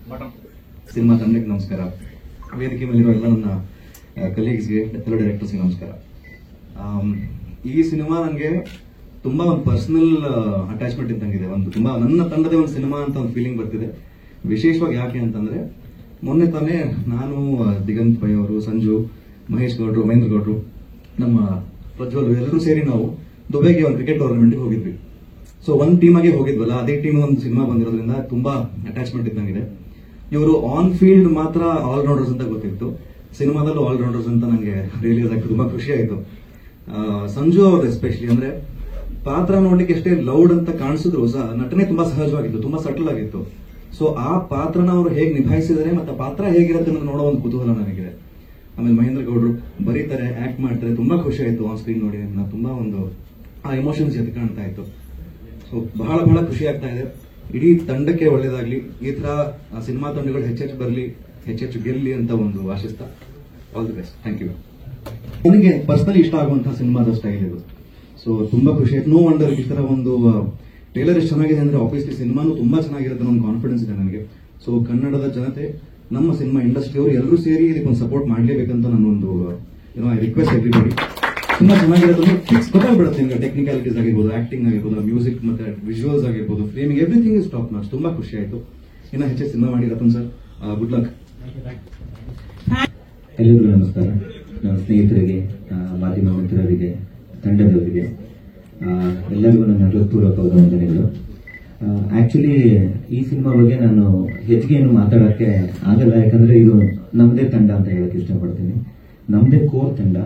Cinema ತಂಡಕ್ಕೆ ನಮಸ್ಕಾರ. ವೇದಿಕೆ ಮೇಲಿರೋ ಎಲ್ಲ ನನ್ನ ಕಲೀಗ್ಸ್ಗೆ, ಎಲ್ಲ ಡೈರೆಕ್ಟರ್ಸ್ಗೆ ನಮಸ್ಕಾರ. ಈ ಸಿನಿಮಾ ನನಗೆ ತುಂಬಾ ಒಂದು ಪರ್ಸನಲ್ ಅಟ್ಯಾಚ್ಮೆಂಟ್ ಇದ್ದಂಗಿದೆ. ಒಂದು ತುಂಬಾ ನನ್ನ ತಂಡದ ಒಂದು ಸಿನಿಮಾ ಅಂತ ಒಂದು ಫೀಲಿಂಗ್ ಬರ್ತಿದೆ. ವಿಶೇಷವಾಗಿ ಯಾಕೆ ಅಂತಂದ್ರೆ, ಮೊನ್ನೆ ತಾನೇ ನಾನು, ದಿಗಂತ್ ಪೈ ಅವರು, ಸಂಜು, ಮಹೇಶ್ ಗೌಡ್ರು, ಮಹೇಂದ್ರ ಗೌಡ್ರು, ನಮ್ಮ ಪ್ರಜ್ವಲ್ ಎಲ್ಲರೂ ಸೇರಿ ನಾವು ದುಬೈಗೆ ಒಂದು ಕ್ರಿಕೆಟ್ ಟೂರ್ನಮೆಂಟ್ಗೆ ಹೋಗಿದ್ವಿ. ಸೊ ಒಂದು ಟೀಮ್ ಆಗಿ ಹೋಗಿದ್ವಲ್ಲ, ಅದೇ ಟೀಮ್ ಒಂದು ಸಿನಿಮಾ ಬಂದಿರೋದ್ರಿಂದ ತುಂಬಾ ಅಟ್ಯಾಚ್ಮೆಂಟ್ ಇದ್ದಂಗಿದೆ. ಇವರು ಆನ್ ಫೀಲ್ಡ್ ಮಾತ್ರ ಆಲ್ರೌಂಡರ್ಸ್ ಅಂತ ಗೊತ್ತಿತ್ತು, ಸಿನಿಮಾದಲ್ಲೂ ಆಲ್ರೌಂಡರ್ಸ್ ಅಂತ ನನಗೆ ರಿಯಲೈಸ್ ಆಗ್ತದೆ. ತುಂಬಾ ಖುಷಿ ಆಯಿತು. ಸಂಜು ಅವರು ಎಸ್ಪೆಷಲಿ ಅಂದ್ರೆ ಪಾತ್ರ ನೋಡ್ಲಿಕ್ಕೆ ಎಷ್ಟೇ ಲೌಡ್ ಅಂತ ಕಾಣಿಸಿದ್ರು ಸಹ ನಟನೆ ತುಂಬಾ ಸಹಜವಾಗಿತ್ತು, ತುಂಬಾ ಸಟಲ್ ಆಗಿತ್ತು. ಸೊ ಆ ಪಾತ್ರನ ಅವರು ಹೇಗೆ ನಿಭಾಯಿಸಿದರೆ ಮತ್ತೆ ಪಾತ್ರ ಹೇಗಿರುತ್ತೆ ಅನ್ನೋದು ನೋಡೋ ಒಂದು ಕುತೂಹಲ ನನಗಿದೆ. ಆಮೇಲೆ ಮಹೇಂದ್ರ ಗೌಡ್ರು ಬರೀತಾರೆ, ಆಕ್ಟ್ ಮಾಡ್ತಾರೆ, ತುಂಬಾ ಖುಷಿ ಆಯ್ತು ಆನ್ ಸ್ಕ್ರೀನ್ ನೋಡಿ. ನಾನು ತುಂಬಾ ಒಂದು ಆ ಎಮೋಷನ್ಸ್ ಎದ್ದು ಕಾಣ್ತಾ ಇತ್ತು. ಸೊ ಬಹಳ ಬಹಳ ಖುಷಿ ಆಗ್ತಾ ಇದೆ. ಇಡೀ ತಂಡಕ್ಕೆ ಒಳ್ಳೇದಾಗ್ಲಿ, ಈ ತರ ಸಿನಿಮಾ ತಂಡಗಳು ಹೆಚ್ಚೆಚ್ಚು ಬರಲಿ, ಹೆಚ್ಚೆಚ್ಚು ಗೆಲ್ಲಿ ಅಂತ ಒಂದು ಆಶಿಸ್ತಾ, all the best. Thank you. ನನಗೆ ಪರ್ಸನಲಿ ಇಷ್ಟ ಆಗುವಂತಹ ಸಿನಿಮಾದ ಸ್ಟೈಲ್ ಇದು. ಸೊ ತುಂಬಾ ಖುಷಿ ಆಯ್ತು. ನೋ ವಂಡರ್ ಈ ತರ ಒಂದು ಟ್ರೇಲರ್ ಎಷ್ಟು ಚೆನ್ನಾಗಿದೆ ಅಂದ್ರೆ ಆಬ್ವಿಯಸ್ಲಿ ಸಿನಿಮಾನು ತುಂಬಾ ಚೆನ್ನಾಗಿರುತ್ತೆ ಅನ್ನೋ ಕಾನ್ಫಿಡೆನ್ಸ್ ಇದೆ ನನಗೆ. ಸೊ ಕನ್ನಡದ ಜನತೆ, ನಮ್ಮ ಸಿನಿಮಾ ಇಂಡಸ್ಟ್ರಿ ಅವರು ಎಲ್ಲರೂ ಸೇರಿ ಇದಕ್ಕೊಂದು ಸಪೋರ್ಟ್ ಮಾಡಲೇಬೇಕಂತ ನನ್ನೊಂದು ಐ ರಿಕ್ವೆಸ್ಟ್ ಎವ್ರಿಬಡಿ. ತುಂಬಾ ಚೆನ್ನಾಗಿರುತ್ತೆ, ಗೊತ್ತಾಗ್ಬಿಡುತ್ತೆ ನಿಮಗೆ. ಟೆಕ್ನಿಕಾಲಿಟೀಸ್ ಆಗಿರ್ಬೋದು, ಆಕ್ಟಿಂಗ್ ಆಗಿರ್ಬೋದು, ಮ್ಯೂಸಿಕ್ ಮತ್ತೆ ವಿಜುವಲ್ಸ್ ಆಗಿರ್ಬೋದು, framing, everything is top notch. ತುಂಬಾ ಖುಷಿ ಆಯ್ತು. ಇನ್ನ ಹೆಚ್ಚು ಸಿನಿಮಾ ಮಾಡಿ ರತನ್ ಸರ್, ಗುಡ್ ಲಕ್. ಎಲ್ಲರಿಗೂ ನಮಸ್ಕಾರ. ನನ್ನ ಸ್ನೇಹಿತರಿಗೆ, ಮಾಧ್ಯಮ ಮಿತ್ರರಿಗೆ, ತಂಡದವರಿಗೆ ಎಲ್ಲರಿಗೂ ನನ್ನ ಹೃತ್ಪೂರ್ವಕವಾದ ವಂದನೆಗಳು. ಆಕ್ಚುಲಿ ಈ ಸಿನಿಮಾ ಬಗ್ಗೆ ನಾನು ಹೆಚ್ಚಿಗೆ ಏನು ಮಾತಾಡೋಕ್ಕೆ ಆಗಲ್ಲ, ಯಾಕಂದ್ರೆ ಇದು ನಮ್ಮದೇ ತಂಡ ಅಂತ ಹೇಳಕ್ ಇಷ್ಟಪಡ್ತೀನಿ. ನಮ್ಮದೇ ಕೋರ್ ತಂಡ.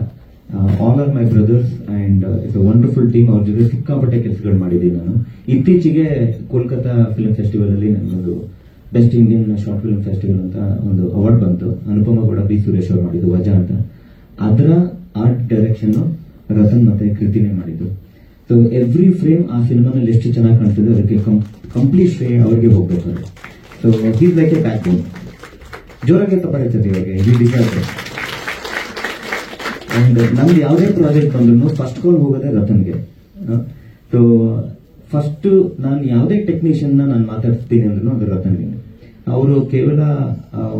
All are my brothers and it's a wonderful team. ಅವ್ರ ಜೊತೆ ಸಿಕ್ಕಾಪಟ್ಟೆ ಕೆಲಸಗಳು ಮಾಡಿದ್ದೀನಿ ನಾನು. ಇತ್ತೀಚೆಗೆ ಕೋಲ್ಕತ್ತಾ ಫಿಲ್ಮ್ ಫೆಸ್ಟಿವಲ್ ಅಲ್ಲಿ ನನಗೊಂದು best Indian short film festival ಅಂತ ಒಂದು ಅವಾರ್ಡ್ ಬಂತು. ಅನುಪಮ ಕೂಡ ಬಿ ಸುರೇಶ್ ಅವರು ಮಾಡಿದ್ದು, ವಜಾ ಅಂತ. ಅದರ ಆರ್ಟ್ ಡೈರೆಕ್ಷನ್ ರತನ್ ಮತ್ತೆ ಕೃತಿನೇ ಮಾಡಿದ್ದು. ಸೊ ಎವ್ರಿ ಫ್ರೇಮ್ ಆ ಸಿನಿಮಾನಲ್ಲಿ ಎಷ್ಟು ಚೆನ್ನಾಗಿ ಕಾಣ್ತದೆ ಅದಕ್ಕೆ ಕಂಪ್ಲೀಟ್ ಶ್ರೇಯ ಅವ್ರಿಗೆ ಹೋಗ್ಬೇಕು. So he's like a backbone. ಜೋರಾಗಿ ತಪ್ಪಾಯ್ತದೆ ಇವಾಗ ಈ ಡಿಸೈರ್. ಅಂಡ್ ನಮ್ದು ಯಾವುದೇ ಪ್ರಾಜೆಕ್ಟ್ ಬಂದ್ರು ಫಸ್ಟ್ ಕಾಲ್ ಹೋಗೋದೇ ರತನ್ಗೆ. ಸೊ ಫಸ್ಟ್ ನಾನು ಯಾವುದೇ ಟೆಕ್ನಿಷಿಯನ್ ನಾನು ಮಾತಾಡ್ತೀನಿ ಅಂದ್ರೂ ಅದು ರತನ್ಗೆ. ಅವರು ಕೇವಲ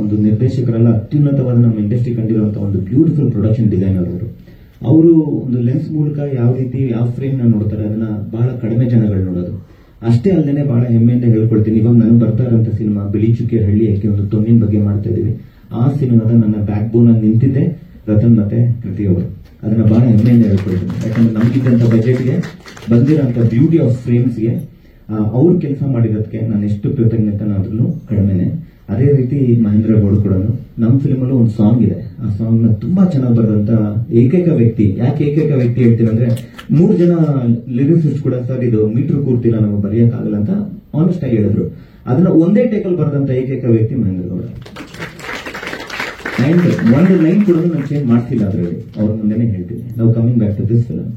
ಒಂದು ನಿರ್ದೇಶಕರಲ್ಲ, ಅತ್ಯುನ್ನತವಾದ ನಮ್ಮ ಇಂಡಸ್ಟ್ರಿ ಕಂಡಿರುವಂತಹ ಒಂದು ಬ್ಯೂಟಿಫುಲ್ ಪ್ರೊಡಕ್ಷನ್ ಡಿಸೈನರ್ ಅವರು. ಅವರು ಒಂದು ಲೆನ್ಸ್ ಮೂಲಕ ಯಾವ ರೀತಿ ಯಾವ ಫ್ರೇಮ್ ನ ನೋಡ್ತಾರೆ ಅದನ್ನ ಬಹಳ ಕಡಿಮೆ ಜನಗಳು ನೋಡೋದು. ಅಷ್ಟೇ ಅಲ್ಲದೆ ಬಹಳ ಹೆಮ್ಮೆಯಿಂದ ಹೇಳ್ಕೊಳ್ತೀನಿ, ಇವಾಗ ನಾನು ಬರ್ತಾ ಇರೋಂಥ ಸಿನಿಮಾ ಬಿಳಿ ಚುಕ್ಕೆ ಹಳ್ಳಿ ಯಾಕೆ ಒಂದು ತೊನ್ನಿನ ಬಗ್ಗೆ ಮಾಡ್ತಾ ಇದೀವಿ. ಆ ಸಿನಿಮಾದ ನನ್ನ ಬ್ಯಾಕ್ ಬೋನ್ ಅಲ್ಲಿ ನಿಂತಿದ್ದೆ ರತನ್ ಮತ್ತೆ ಕೃತಿ ಅವರು. ಅದನ್ನ ಬಹಳ ಹೆಮ್ಮೆಯಿಂದ ಹೇಳ್ಕೊಳ್ತೀನಿ, ಯಾಕಂದ್ರೆ ನಮ್ಗಿದ್ದಂಥ ಬಜೆಟ್ಗೆ ಬಂದಿರೋಂಥ ಬ್ಯೂಟಿ ಆಫ್ ಫ್ರೇಮ್ಸ್ಗೆ ಅವ್ರು ಕೆಲಸ ಮಾಡಿರೋದಕ್ಕೆ ನಾನು ಎಷ್ಟು ಕೃತಜ್ಞತನಾದ್ರೂ ಕಡಿಮೆನೆ. ಅದೇ ರೀತಿ ಮಹೇಂದ್ರ ಗೌಡ್ ಕೂಡ ನಮ್ಮ ಫಿಲ್ಮ್ ಅಲ್ಲೂ ಒಂದು ಸಾಂಗ್ ಇದೆ. ಆ ಸಾಂಗ್ ನ ತುಂಬಾ ಚೆನ್ನಾಗಿ ಬರೆದಂತ ಏಕೈಕ ವ್ಯಕ್ತಿ. ಯಾಕೆ ಏಕೈಕ ವ್ಯಕ್ತಿ ಹೇಳ್ತೀನಿ ಅಂದ್ರೆ, 3 ಜನ ಲಿರಿಸಿಸ್ಟ್ ಕೂಡ ಸರ್ ಇದು ಮೀಟರ್ ಕೂರ್ತಿಲ್ಲ ನಮಗೆ ಬರೆಯಕ್ಕಾಗಲ್ಲ ಅಂತ ಆನೆಸ್ಟ್ ಆಗಿ ಹೇಳಿದ್ರು. ಅದನ್ನ ಒಂದೇ ಟೇಕಲ್ ಬರೆದಂತ ಏಕೈಕ ವ್ಯಕ್ತಿ ಮಹೇಂದ್ರ ಗೌಡ. ಅಂಡ್ ಒಂದು ಲೈನ್ ಕೂಡ ನಾನು ಚೇಂಜ್ ಮಾಡ್ತಿಲ್ಲ ಅದರಲ್ಲಿ, ಅವ್ರ ಮುಂದೆನೆ ಹೇಳ್ತೀನಿ. ನಾವು coming back to this film.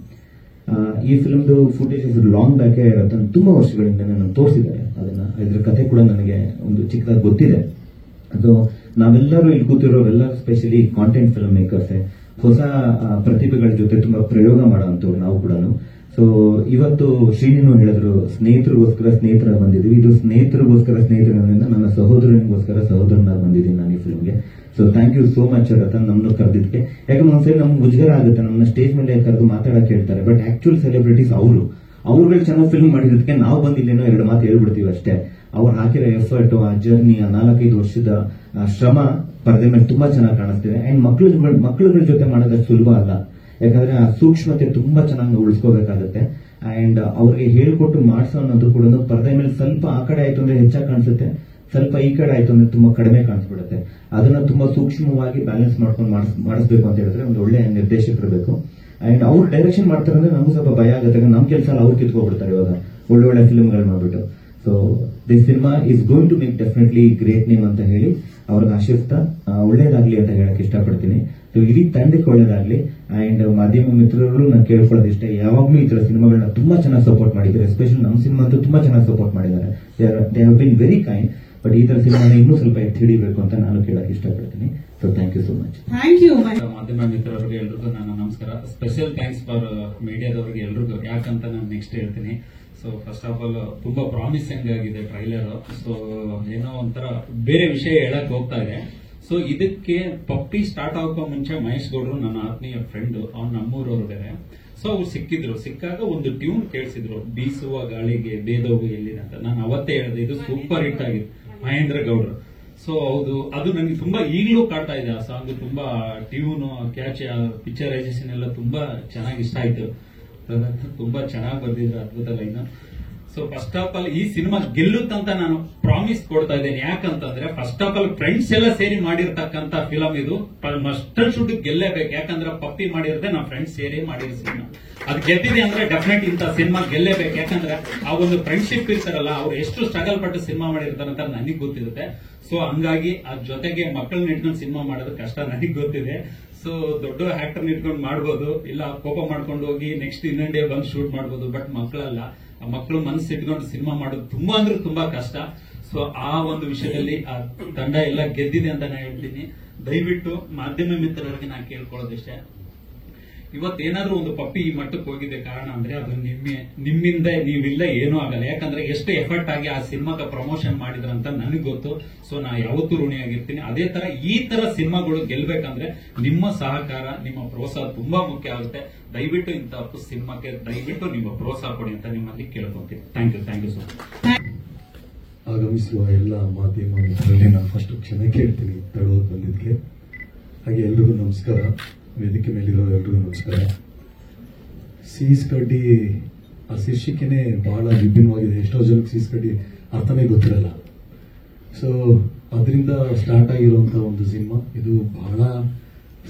ಈ ಫಿಲ್ಮ್ದು ಫುಟೇಜಸ್ ಲಾಂಗ್ ಬ್ಯಾಕ್ ರತನ್ ತುಂಬಾ ವರ್ಷಗಳಿಂದ ನಾನು ತೋರಿಸಿದ್ದಾರೆ ಅದನ್ನ. ಇದ್ರ ಕಥೆ ಕೂಡ ನನಗೆ ಒಂದು ಚಿಕ್ಕದಾಗಿ ಗೊತ್ತಿದೆ. ಸೊ ನಾವೆಲ್ಲರೂ ಇಲ್ಲಿ ಕೂತಿರೋರೆಲ್ಲ ಸ್ಪೆಷಲಿ ಕಾಂಟೆಂಟ್ ಫಿಲ್ಮ್ ಮೇಕರ್ಸ್, ಹೊಸ ಪ್ರತಿಭೆಗಳ ಜೊತೆ ತುಂಬಾ ಪ್ರಯೋಗ ಮಾಡೋಂಥವ್ರು ನಾವು ಕೂಡ. ಸೊ ಇವತ್ತು ಶ್ರೀನಿನು ಹೇಳಿದ್ರು, ಸ್ನೇಹಿತರಿಗೋಸ್ಕರ ಸ್ನೇಹಿತರಾಗಿ ಬಂದಿದ್ವಿ. ಇದು ಸ್ನೇಹಿತರಿಗೋಸ್ಕರ ಸ್ನೇಹಿತರಿಂದ ನನ್ನ ಸಹೋದರನಿಗೋಸ್ಕರ ಸಹೋದರನಾಗಿ ಬಂದಿದ್ದೀನಿ ನಾನು ಈ ಫಿಲ್ಮ್ಗೆ. So thank you so much Ratan ನಮ್ಮನ್ನು ಕರೆದಿದ್ದಕ್ಕೆ. ಯಾಕಂದ್ರೆ ಒಂದ್ಸರಿ ನಮ್ಗೆ ಮುಜುಗರ ಆಗುತ್ತೆ, ನಮ್ಮನ್ನ ಸ್ಟೇಜ್ ಮೇಲೆ ಕರೆದು ಮಾತಾಡಕ್ಕೆ ಹೇಳ್ತಾರೆ, ಬಟ್ ಆಕ್ಚುಲ್ ಸೆಲೆಬ್ರಿಟೀಸ್ ಅವ್ರುಗಳು ಚೆನ್ನಾಗಿ ಫಿಲ್ಮ್ ಮಾಡಿರೋದಕ್ಕೆ ನಾವು ಬಂದಿಲ್ಲೇನೋ 2 ಮಾತು ಹೇಳ್ಬಿಡ್ತೀವಿ ಅಷ್ಟೇ. ಅವ್ರು ಹಾಕಿರೋ ಎಫರ್ಟ್, ಆ ಜರ್ನಿ, ಆ 4-5 ವರ್ಷದ ಶ್ರಮ ಪರದೆ ಮೇಲೆ ತುಂಬಾ ಚೆನ್ನಾಗಿ ಕಾಣಿಸ್ತಿದೆ. ಅಂಡ್ ಮಕ್ಕಳುಗಳ ಜೊತೆ ಮಾಡೋದಕ್ಕೆ ಸುಲಭ ಅಲ್ಲ, ಯಾಕಂದ್ರೆ ಆ ಸೂಕ್ಷ್ಮತೆ ತುಂಬಾ ಚೆನ್ನಾಗಿ ಉಳಿಸ್ಕೋಬೇಕಾಗುತ್ತೆ. ಅಂಡ್ ಅವ್ರಿಗೆ ಹೇಳ್ಕೊಟ್ಟು ಮಾಡಿಸೋ ಅನ್ನೋದು ಕೂಡ ಪರದೆ ಮೇಲೆ ಸ್ವಲ್ಪ ಆ ಕಡೆ ಆಯ್ತು ಅಂದ್ರೆ ಹೆಚ್ಚಾಗಿ ಕಾಣಿಸುತ್ತೆ, ಸ್ವಲ್ಪ ಈ ಕಡೆ ಆಯ್ತು ಅಂದ್ರೆ ತುಂಬಾ ಕಡಿಮೆ ಕಾಣಿಸ್ಬಿಡುತ್ತೆ. ಅದನ್ನ ತುಂಬಾ ಸೂಕ್ಷ್ಮವಾಗಿ ಬ್ಯಾಲೆನ್ಸ್ ಮಾಡ್ಕೊಂಡು ಮಾಡಿಸ್ಬೇಕು ಅಂತ ಹೇಳಿದ್ರೆ ಒಂದು ಒಳ್ಳೆ ನಿರ್ದೇಶಕರು ಬೇಕು. ಅಂಡ್ ಅವ್ರು ಡೈರೆಕ್ಷನ್ ಮಾಡ್ತಾರೆ ಅಂದ್ರೆ ನಮ್ಗೆ ಸ್ವಲ್ಪ ಭಯ ಆಗುತ್ತೆ, ನಮ್ಮ ಕೆಲಸ ಅವ್ರು ಕಿತ್ಕೊಬಿಡ್ತಾರೆ ಇವಾಗ ಒಳ್ಳೆ ಫಿಲ್ಮ್ಗಳು ಮಾಡ್ಬಿಟ್ಟು. So this cinema is going to make definitely great name ಅಂತ ಹೇಳಿ ಅವ್ರಿಗೆ ಆಶಿಸ್ತಾ ಒಳ್ಳೇದಾಗ್ಲಿ ಅಂತ ಹೇಳಕ್ ಇಷ್ಟಪಡ್ತೀನಿ. ಸೊ ಇಡೀ ತಂಡಕ್ಕೆ ಒಳ್ಳೇದಾಗ್ಲಿ. ಅಂಡ್ ಮಾಧ್ಯಮ ಮಿತ್ರರು ನಾನು ಕೇಳ್ಕೊಳ್ಳೋದು ಇಷ್ಟ, ಯಾವಾಗ್ಲೂ ಈ ತರ ಸಿನಿಮಾಗಳನ್ನ ತುಂಬಾ ಚೆನ್ನಾಗಿ ಸಪೋರ್ಟ್ ಮಾಡಿದ್ದಾರೆ. ಎಸ್ಪೆಷಲಿ ನಮ್ಮ ಸಿನಿಮಾ ಅಂತೂ ತುಂಬಾ ಚೆನ್ನಾಗಿ ಸಪೋರ್ಟ್ ಮಾಡಿದ್ದಾರೆ. They have been very kind. But ಈ ತರ ಸಿನಿಮಾನ ಇನ್ನೂ ಸ್ವಲ್ಪ ಎತ್ತಿ ಹಿಡಿಬೇಕು ಅಂತ ನಾನು ಕೇಳಕ್ ಇಷ್ಟಪಡ್ತೀನಿ. So thank you so much. Thank you. ಮಾಧ್ಯಮ ಮಿತ್ರರಿಗೆ ಎಲ್ರಿಗೂ ನಾನು ನಮಸ್ಕಾರ. ಸ್ಪೆಷಲ್ ಥ್ಯಾಂಕ್ಸ್ ಫಾರ್ ಮೀಡಿಯಾದವ್ರಿಗೆ ಎಲ್ರಿಗೂ. ಯಾಕಂತ ನಾನು ನೆಕ್ಸ್ಟ್ ಹೇಳ್ತೀನಿ. ಸೊ ಫಸ್ಟ್ ಆಫ್ ಆಲ್ ತುಂಬಾ ಪ್ರಾಮಿಸಿಂಗ್ ಆಗಿದೆ ಟ್ರೈಲರ್. ಸೊ ಏನೋ ಒಂಥರ ಬೇರೆ ವಿಷಯ ಹೇಳಕ್ ಹೋಗ್ತಾ ಇದೆ. ಸೊ ಇದಕ್ಕೆ ಪಪ್ಪಿ ಸ್ಟಾರ್ಟ್ ಆಗೋಕೆ ಮುಂಚೆ ಮಹೇಶ್ ಗೌಡ್ರು ನನ್ನ ಆತ್ಮೀಯ ಫ್ರೆಂಡ್, ಅವ್ನು ನಮ್ಮೂರವ್ರು ಬೇರೆ. ಸೊ ಅವ್ರು ಸಿಕ್ಕಾಗ ಒಂದು ಟ್ಯೂನ್ ಕೇಳಿಸಿದ್ರು, ಬೀಸುವ ಗಾಳಿಗೆ ಬೇದೋಗು ಎಲ್ಲಿದೆ ಅಂತ. ನಾನು ಅವತ್ತೇ ಹೇಳಿದೆ ಇದು ಸೂಪರ್ ಹಿಟ್ ಆಗಿದೆ, ಮಹೇಂದ್ರ ಗೌಡ್ರು. ಸೊ ಹೌದು, ಅದು ನನಗೆ ತುಂಬಾ ಈಗಲೂ ಕಾಡ್ತಾ ಇದೆ. ಆ ಸಾಂಗ್ ತುಂಬಾ ಟ್ಯೂನ್ ಕ್ಯಾಚ್, ಪಿಕ್ಚರೈಸೇಷನ್ ಎಲ್ಲ ತುಂಬಾ ಚೆನ್ನಾಗಿ ಇಷ್ಟ ಆಯ್ತು. ತುಂಬಾ ಚೆನ್ನಾಗಿ ಬರ್ದಿದ್ರು, ಅದ್ಭುತ line. So first of all ಈ ಸಿನಿಮಾ ಗೆಲ್ಲುತ್ತಂತ ನಾನು ಪ್ರಾಮಿಸ್ ಕೊಡ್ತಾ ಇದ್ದೇನೆ. ಯಾಕಂತಂದ್ರೆ ಫಸ್ಟ್ ಆಫ್ ಆಲ್ ಫ್ರೆಂಡ್ಸ್ ಎಲ್ಲ ಸೇರಿ ಮಾಡಿರ್ತಕ್ಕಂತ ಫಿಲಂ ಇದು. ಮಸ್ಟ್ ಶುಡ್ ಗೆಲ್ಲೇಬೇಕು. ಯಾಕಂದ್ರೆ ಪಪ್ಪಿ ಮಾಡಿರದೆ ನಾವು ಫ್ರೆಂಡ್ಸ್ ಸೇರಿ ಮಾಡಿರೋ ಸಿನಿಮಾ. ಅದು ಗೆದ್ದಿದೆ ಅಂದ್ರೆ ಡೆಫಿನೆಟ್ ಇಂತ ಸಿನಿಮಾ ಗೆಲ್ಲೇಬೇಕು. ಯಾಕಂದ್ರೆ ಆ ಒಂದು ಫ್ರೆಂಡ್ಶಿಪ್ ಇರ್ತಾರಲ್ಲ, ಅವ್ರು ಎಷ್ಟು ಸ್ಟ್ರಗಲ್ ಪಟ್ಟು ಸಿನಿಮಾ ಮಾಡಿರ್ತಾರೆ ಅಂತ ನನಗೆ ಗೊತ್ತಿರುತ್ತೆ. ಸೊ ಹಂಗಾಗಿ ಅದ್ರ ಜೊತೆಗೆ ಮಕ್ಕಳನ್ನ ಇಟ್ಕೊಂಡು ಸಿನಿಮಾ ಮಾಡೋದು ಕಷ್ಟ, ನನಗೆ ಗೊತ್ತಿದೆ. ಸೊ ದೊಡ್ಡ ಆಕ್ಟರ್ ಇಟ್ಕೊಂಡು ಮಾಡ್ಬೋದು, ಇಲ್ಲ ಕೋಪ ಮಾಡ್ಕೊಂಡು ಹೋಗಿ ನೆಕ್ಸ್ಟ್ ಇನ್ನೊಂದು ಡೇ ಬಂದು ಶೂಟ್ ಮಾಡ್ಬೋದು. ಬಟ್ ಮಕ್ಕಳಲ್ಲ, ಆ ಮಕ್ಕಳು ಮನಸ್ಸು ಇಟ್ಕೊಂಡು ಸಿನಿಮಾ ಮಾಡೋದು ತುಂಬಾ ಅಂದ್ರೆ ತುಂಬಾ ಕಷ್ಟ. ಸೊ ಆ ಒಂದು ವಿಷಯದಲ್ಲಿ ಆ ತಂಡ ಎಲ್ಲ ಗೆದ್ದಿದೆ ಅಂತ ನಾನು ಹೇಳ್ತೀನಿ. ದಯವಿಟ್ಟು ಮಾಧ್ಯಮ ಮಿತ್ರರಿಗೆ ನಾನು ಕೇಳ್ಕೊಳ್ಳೋದಿಷ್ಟೇ, ಇವತ್ತೇನಾದ್ರೂ ಒಂದು ಪಪ್ಪಿ ಈ ಮಟ್ಟಕ್ಕೆ ಹೋಗಿದೆ ಕಾರಣ ಅಂದ್ರೆ ಅದು ನಿಮ್ಮಿಂದ ನೀವಿಲ್ಲ ಏನೂ ಆಗಲ್ಲ. ಯಾಕಂದ್ರೆ ಎಷ್ಟು ಎಫರ್ಟ್ ಆಗಿ ಆ ಸಿನಿಮಾಗ ಪ್ರಮೋಷನ್ ಮಾಡಿದ್ರಂತ ನನಗೆ ಗೊತ್ತು. ಸೊ ನಾ ಯಾವತ್ತೂ ಋಣಿಯಾಗಿರ್ತೀನಿ. ಅದೇ ತರ ಈ ತರ ಸಿನಿಮಾಗಳು ಗೆಲ್ಬೇಕಂದ್ರೆ ನಿಮ್ಮ ಸಹಕಾರ, ನಿಮ್ಮ ಪ್ರೋತ್ಸಾಹ ತುಂಬಾ ಮುಖ್ಯ ಆಗುತ್ತೆ. ದಯವಿಟ್ಟು ಇಂಥ ಸಿನಿಮಾಕ್ಕೆ ದಯವಿಟ್ಟು ನಿಮ್ಮ ಪ್ರೋತ್ಸಾಹ ಕೊಡಿ ಅಂತ ನಿಮ್ಮಲ್ಲಿ ಕೇಳ್ಕೊಂತೀನಿ. Thank you so much. ಆಗಮಿಸುವ ಎಲ್ಲ ಮಾಧ್ಯಮ ಮಿತ್ರರಲ್ಲಿ ನಾನು ಫಸ್ಟ್ ಕ್ಷಮೆ ಕೇಳ್ತೀನಿ ತಡವಾಗಿ ಬಂದಿದ್ದಕ್ಕೆ. ಹಾಗೆ ಎಲ್ರಿಗೂ ನಮಸ್ಕಾರ, ವೇದಿಕೆ ಮೇಲಿರೋ ಎಲ್ರಿಗೂ ನಮಸ್ಕಾರ. ಸೀಸ್ ಕಡ್ಡಿ ಆ ಶೀರ್ಷಿಕೆನೆ ಬಹಳ ವಿಭಿನ್ನವಾಗಿದೆ. ಎಷ್ಟೋ ಜನಕ್ಕೆ ಸೀಸ್ ಕಡ್ಡಿ ಅರ್ಥನೇ ಗೊತ್ತಿರಲ್ಲ. ಸೊ ಅದರಿಂದ ಸ್ಟಾರ್ಟ್ ಆಗಿರುವಂತಹ ಒಂದು ಸಿನಿಮಾ ಇದು. ಬಹಳ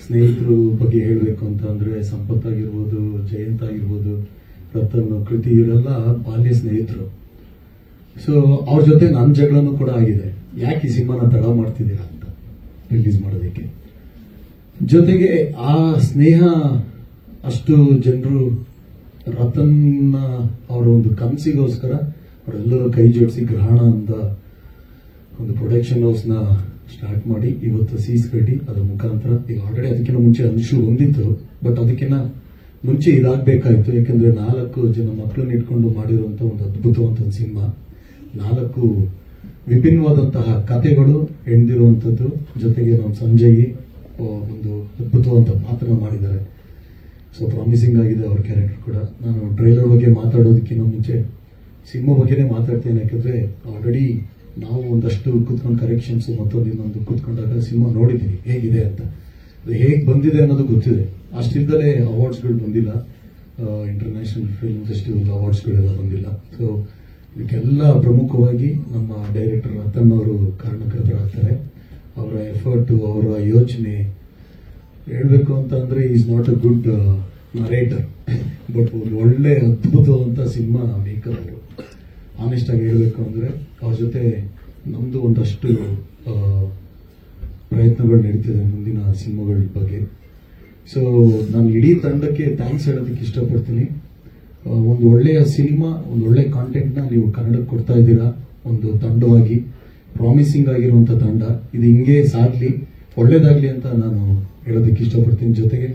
ಸ್ನೇಹಿತರು ಬಗ್ಗೆ ಹೇಳಬೇಕು ಅಂತ ಅಂದ್ರೆ ಸಂಪತ್ ಆಗಿರ್ಬೋದು, ಜಯಂತ್ ಆಗಿರ್ಬೋದು, ರತನ್, ಕೃತಿ, ಇವರೆಲ್ಲ ಬಾಲ್ಯ ಸ್ನೇಹಿತರು. ಸೊ ಅವ್ರ ಜೊತೆ ನನ್ನ ಜಗಳನೂ ಕೂಡ ಆಗಿದೆ, ಯಾಕೆ ಈ ಸಿನಿಮಾನ ತಡ ಮಾಡ್ತಿದ್ದೀರಾ ಅಂತ ರಿಲೀಸ್ ಮಾಡೋದಕ್ಕೆ. ಜೊತೆಗೆ ಆ ಸ್ನೇಹ ಅಷ್ಟು ಜನರು ರತನ್ ಅವರ ಒಂದು ಕನಸಿಗೋಸ್ಕರ ಅವರೆಲ್ಲರೂ ಕೈ ಜೋಡಿಸಿ ಗ್ರಹಣ ಅಂತ ಒಂದು ಪ್ರೊಡಕ್ಷನ್ ಹೌಸ್ ನ ಸ್ಟಾರ್ಟ್ ಮಾಡಿ ಇವತ್ತು ಸೀಸ್ ಕಟ್ಟಿ ಅದರ ಮುಖಾಂತರ ಈಗ ಆಲ್ರೆಡಿ ಅದಕ್ಕಿಂತ ಮುಂಚೆ ಅಂಶು ಹೊಂದಿತ್ತು. ಬಟ್ ಅದಕ್ಕಿಂತ ಮುಂಚೆ ಇದಾಗಬೇಕಾಯ್ತು. ಯಾಕಂದ್ರೆ 4 ಜನ ಮಕ್ಕಳನ್ನ ಇಟ್ಕೊಂಡು ಮಾಡಿರುವಂತ ಒಂದು ಅದ್ಭುತವಂತ ಸಿನಿಮಾ. 4 ವಿಭಿನ್ನವಾದಂತಹ ಕಥೆಗಳು ಹೆಣ್ದಿರುವಂತದ್ದು. ಜೊತೆಗೆ ನಮ್ಮ ಸಂಜಯ್ ಒಂದು ಅದ್ಭುತವಾದ ಪಾತ್ರ ಮಾಡಿದ್ದಾರೆ. ಸೊ ಪ್ರಾಮಿಸಿಂಗ್ ಆಗಿದೆ ಅವ್ರ ಕ್ಯಾರೆಕ್ಟರ್ ಕೂಡ. ನಾನು ಟ್ರೈಲರ್ ಬಗ್ಗೆ ಮಾತಾಡೋದಕ್ಕಿಂತ ಮುಂಚೆ ಸಿನಿಮಾ ಬಗ್ಗೆನೇ ಮಾತಾಡ್ತೇನೆ. ಯಾಕಂದ್ರೆ ಆಲ್ರೆಡಿ ನಾವು ಒಂದಷ್ಟು ಕೂತ್ಕೊಂಡು ಕರೆಕ್ಷನ್ಸ್ ಮತ್ತೊಂದು ಇನ್ನೊಂದು ಕೂತ್ಕೊಂಡಾಗ ಸಿನಿಮಾ ನೋಡಿದ್ದೀವಿ ಹೇಗಿದೆ ಅಂತ. ಹೇಗೆ ಬಂದಿದೆ ಅನ್ನೋದು ಗೊತ್ತಿದೆ. ಅಷ್ಟಿದ್ದಲೇ ಅವಾರ್ಡ್ಸ್ಗಳು ಬಂದಿಲ್ಲ, ಇಂಟರ್ನ್ಯಾಷನಲ್ ಫಿಲ್ಮ್ ಫೆಸ್ಟಿವಲ್ ಅವಾರ್ಡ್ಸ್ಗಳೆಲ್ಲ ಬಂದಿಲ್ಲ. ಸೊ ಇದಕ್ಕೆಲ್ಲ ಪ್ರಮುಖವಾಗಿ ನಮ್ಮ ಡೈರೆಕ್ಟರ್ ರತನ್ ಅವರು ಕಾರಣಕರ್ತರಾಗ್ತಾರೆ. ಅವರ ಎಫರ್ಟ್, ಅವರ ಯೋಚನೆ ಹೇಳ್ಬೇಕು ಅಂತ ಅಂದ್ರೆ is not a good narrator, but ಒಂದು ಒಳ್ಳೆ ಅದ್ಭುತವಂತ ಸಿನಿಮಾ ಮೇಕರ್ ಅವರು. ಆನೆಸ್ಟ್ ಆಗಿ ಹೇಳ್ಬೇಕು ಅಂದ್ರೆ ಅವ್ರ ಜೊತೆ ನಮ್ದು ಒಂದಷ್ಟು ಪ್ರಯತ್ನಗಳು ನಡೀತಿದೆ ಮುಂದಿನ ಸಿನಿಮಾಗಳ ಬಗ್ಗೆ. ಸೊ ನಾನು ಇಡೀ ತಂಡಕ್ಕೆ ಥ್ಯಾಂಕ್ಸ್ ಹೇಳೋದಕ್ಕೆ ಇಷ್ಟಪಡ್ತೀನಿ. ಒಂದು ಒಳ್ಳೆಯ ಸಿನಿಮಾ, ಒಂದು ಒಳ್ಳೆ ಕಾಂಟೆಂಟ್ ನ ನೀವು ಕನ್ನಡಕ್ಕೆ ಕೊಡ್ತಾ ಇದ್ದೀರಾ. ಒಂದು ತಂಡವಾಗಿ ಪ್ರಾಮಿಸಿಂಗ್ ಆಗಿರುವಂತ ತಂಡ ಇದು ಹಿಂಗೆ ಸಾಗ್ಲಿ, ಒಳ್ಳೇದಾಗ್ಲಿ ಅಂತ ನಾನು ಹೇಳೋದಕ್ಕೆ ಇಷ್ಟಪಡ್ತೀನಿ. ಜೊತೆಗೆ